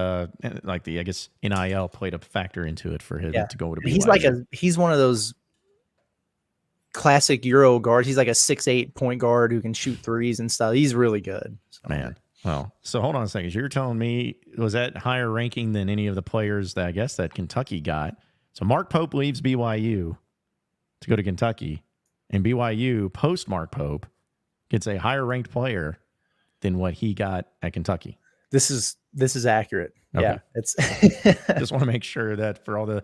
like I guess NIL played a factor into it for him to go to BYU. He's one of those classic Euro guards. He's like a 6'8" point guard who can shoot threes and stuff. He's really good. So. Man. Well, so hold on a second. You're telling me, was that higher ranking than any of the players that I guess that Kentucky got? So Mark Pope leaves BYU to go to Kentucky, and BYU post Mark Pope gets a higher ranked player than what he got at Kentucky. This is accurate. Okay. Yeah, it's just want to make sure that for all the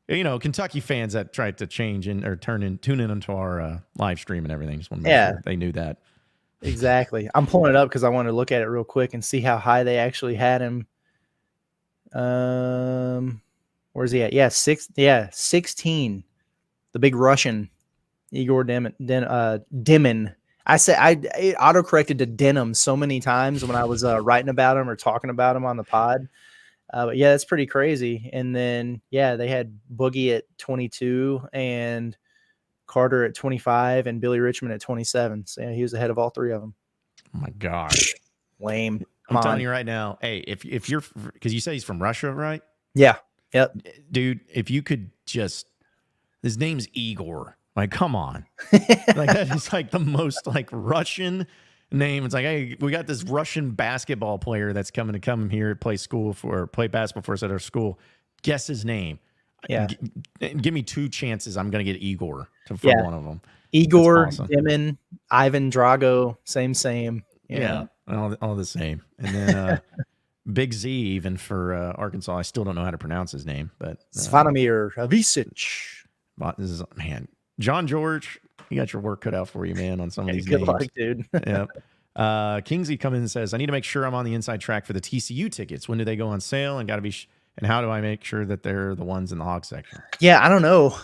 Kentucky fans that tried to change or tune in into our live stream and everything, just want to make sure they knew that. Exactly. I'm pulling it up because I want to look at it real quick and see how high they actually had him. Where's he at? 16. The big Russian Igor Demon. I auto-corrected to Denim so many times when I was writing about him or talking about him on the pod. But yeah, that's pretty crazy. And then, yeah, they had Boogie at 22 and Carter at 25 and Billy Richmond at 27. So yeah, he was ahead of all three of them. Oh my gosh. Lame. I'm telling you right now, hey, if you're, because you say he's from Russia, right? Yeah. Yep. Dude, if you could just, his name's Igor. Like, come on. Like, that is like the most like Russian name. It's like, hey, we got this Russian basketball player that's coming to come here play basketball for us at our school. Guess his name. Yeah. Give me 2 chances. I'm going to get Igor for one of them. Igor, awesome. Dimon, Ivan Drago, same. Yeah. All the same. And then Big Z, even for Arkansas. I still don't know how to pronounce his name, but Svanimir Avicic. This is, man, John George, you got your work cut out for you, man, on some of these Good names. luck, dude. Yeah. Kingsley comes in and says, I need to make sure I'm on the inside track for the TCU tickets. When do they go on sale? And and how do I make sure that they're the ones in the Hog section? Yeah, I don't know.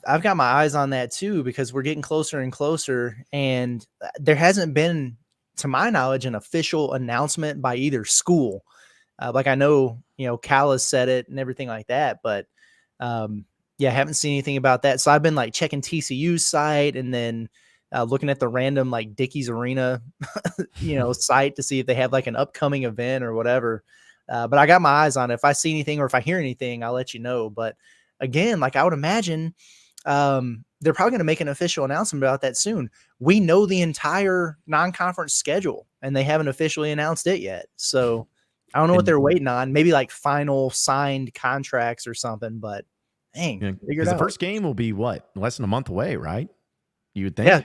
I've got my eyes on that too, because we're getting closer and closer, and there hasn't been, to my knowledge, an official announcement by either school. Like I know, Cal has said it and everything like that, but yeah, I haven't seen anything about that. So I've been like checking TCU's site and then looking at the random like Dickies Arena, site to see if they have like an upcoming event or whatever. But I got my eyes on it. If I see anything or if I hear anything, I'll let you know. But again, like I would imagine, they're probably going to make an official announcement about that soon. We know the entire non-conference schedule and they haven't officially announced it yet. So I don't know what they're waiting on. Maybe like final signed contracts or something, but dang, figure it out. The first game will be what? Less than a month away, right? You would think. Yeah.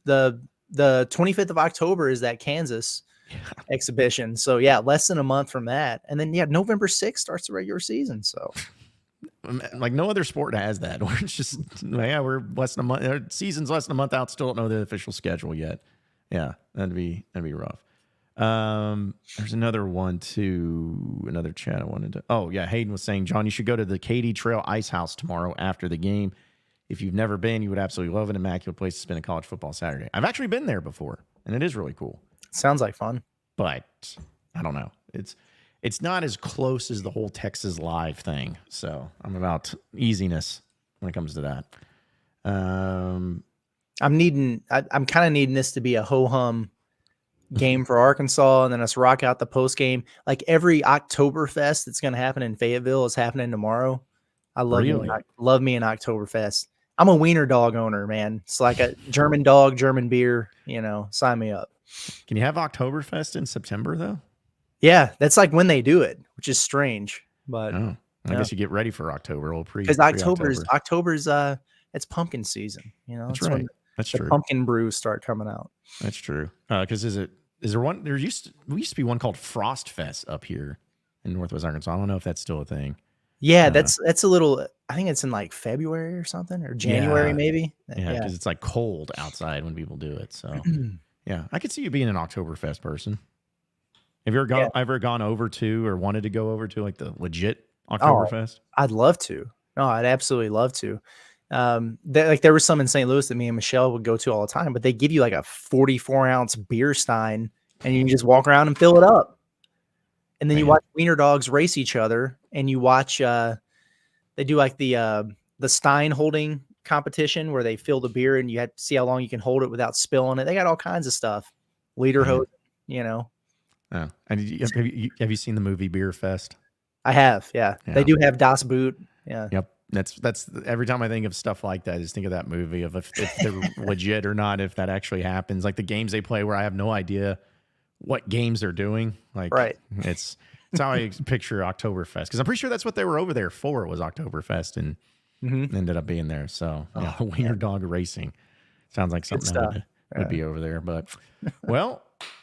The 25th of October is that Kansas exhibition. So yeah, less than a month from that. And then November 6th starts the regular season. So like no other sport has that. We're just, we're less than a month. Our season's less than a month out. Still don't know the official schedule yet. Yeah, that'd be rough. There's another one too. Another chat I wanted to. Oh yeah, Hayden was saying, John, you should go to the Katy Trail Ice House tomorrow after the game. If you've never been, you would absolutely love it. Immaculate place to spend a college football Saturday. I've actually been there before, and it is really cool. Sounds like fun, but I don't know. It's not as close as the whole Texas Live thing. So I'm about easiness when it comes to that. I'm kind of needing this to be a ho-hum game for Arkansas, and then us rock out the post game. Like every Oktoberfest that's going to happen in Fayetteville is happening tomorrow. I love me an Oktoberfest. I'm a wiener dog owner, man. It's like a German dog, German beer. Sign me up. Can you have Oktoberfest in September though? Yeah, that's like when they do it, which is strange. But I guess you get ready for October. Because October's it's pumpkin season. That's right. That's true. Pumpkin brews start coming out. That's true. Because is there one? We used to be one called Frost Fest up here in Northwest Arkansas. I don't know if that's still a thing. Yeah, that's a little. I think it's in like February or something, or January maybe. Yeah, because it's like cold outside when people do it. So yeah, I could see you being an Oktoberfest person. Have you ever gone over to or wanted to go over to like the legit Oktoberfest? I'd love to. No, I'd absolutely love to. There was some in St. Louis that me and Michelle would go to all the time, but they give you like a 44-ounce beer stein and you can just walk around and fill it up. And then you watch wiener dogs race each other, and you watch they do like the stein holding competition where they fill the beer and you have to see how long you can hold it without spilling it. They got all kinds of stuff. Leader hose, Oh. And have you seen the movie Beer Fest? I have, yeah. They do have Das Boot. Yeah. Yep. That's every time I think of stuff like that, I just think of that movie of if they're legit or not, if that actually happens. Like the games they play where I have no idea what games they're doing. Like right. It's how I picture Oktoberfest. Because I'm pretty sure that's what they were over there for, was Oktoberfest, and ended up being there. So wiener dog racing. Sounds like something that would be over there. But well,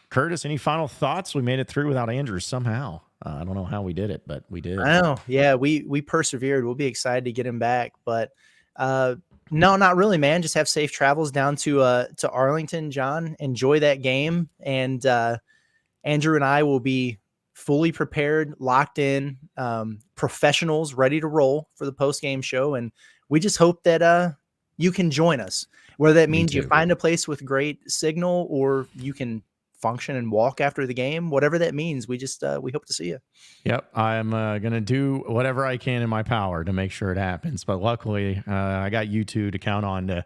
Curtis, any final thoughts? We made it through without Andrew somehow. I don't know how we did it, but we did. I know. Yeah, we persevered. We'll be excited to get him back. But no, not really, man. Just have safe travels down to Arlington, John. Enjoy that game. And Andrew and I will be fully prepared, locked in, professionals ready to roll for the post-game show. And we just hope that you can join us, whether that means you find a place with great signal or you can function and walk after the game, whatever that means. We just we hope to see you. Yep, I'm going to do whatever I can in my power to make sure it happens. But luckily, I got you two to count on to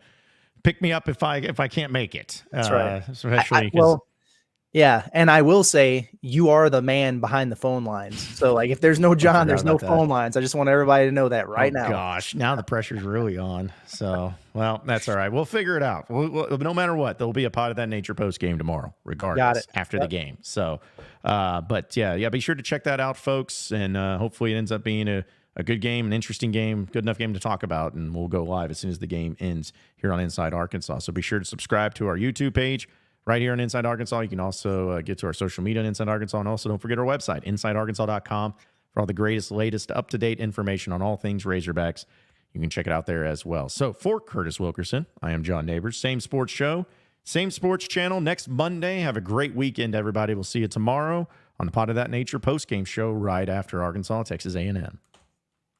pick me up if I can't make it. That's right. Especially yeah, and I will say you are the man behind the phone lines. So like, if there's no John, there's no phone lines. I just want everybody to know that right now. Gosh, now the pressure's really on. So, well, that's all right. We'll figure it out. No matter what, there'll be a Pot of That Nature post game tomorrow, regardless, after the game. So, but yeah, be sure to check that out, folks. And hopefully it ends up being a good game, an interesting game, good enough game to talk about. And we'll go live as soon as the game ends here on Inside Arkansas. So be sure to subscribe to our YouTube page right here on Inside Arkansas. You can also get to our social media on Inside Arkansas. And also don't forget our website, InsideArkansas.com, for all the greatest, latest, up-to-date information on all things Razorbacks. You can check it out there as well. So for Curtis Wilkerson, I am John Neighbors. Same sports show, same sports channel next Monday. Have a great weekend, everybody. We'll see you tomorrow on the Pot of That Nature post-game show right after Arkansas, Texas A&M.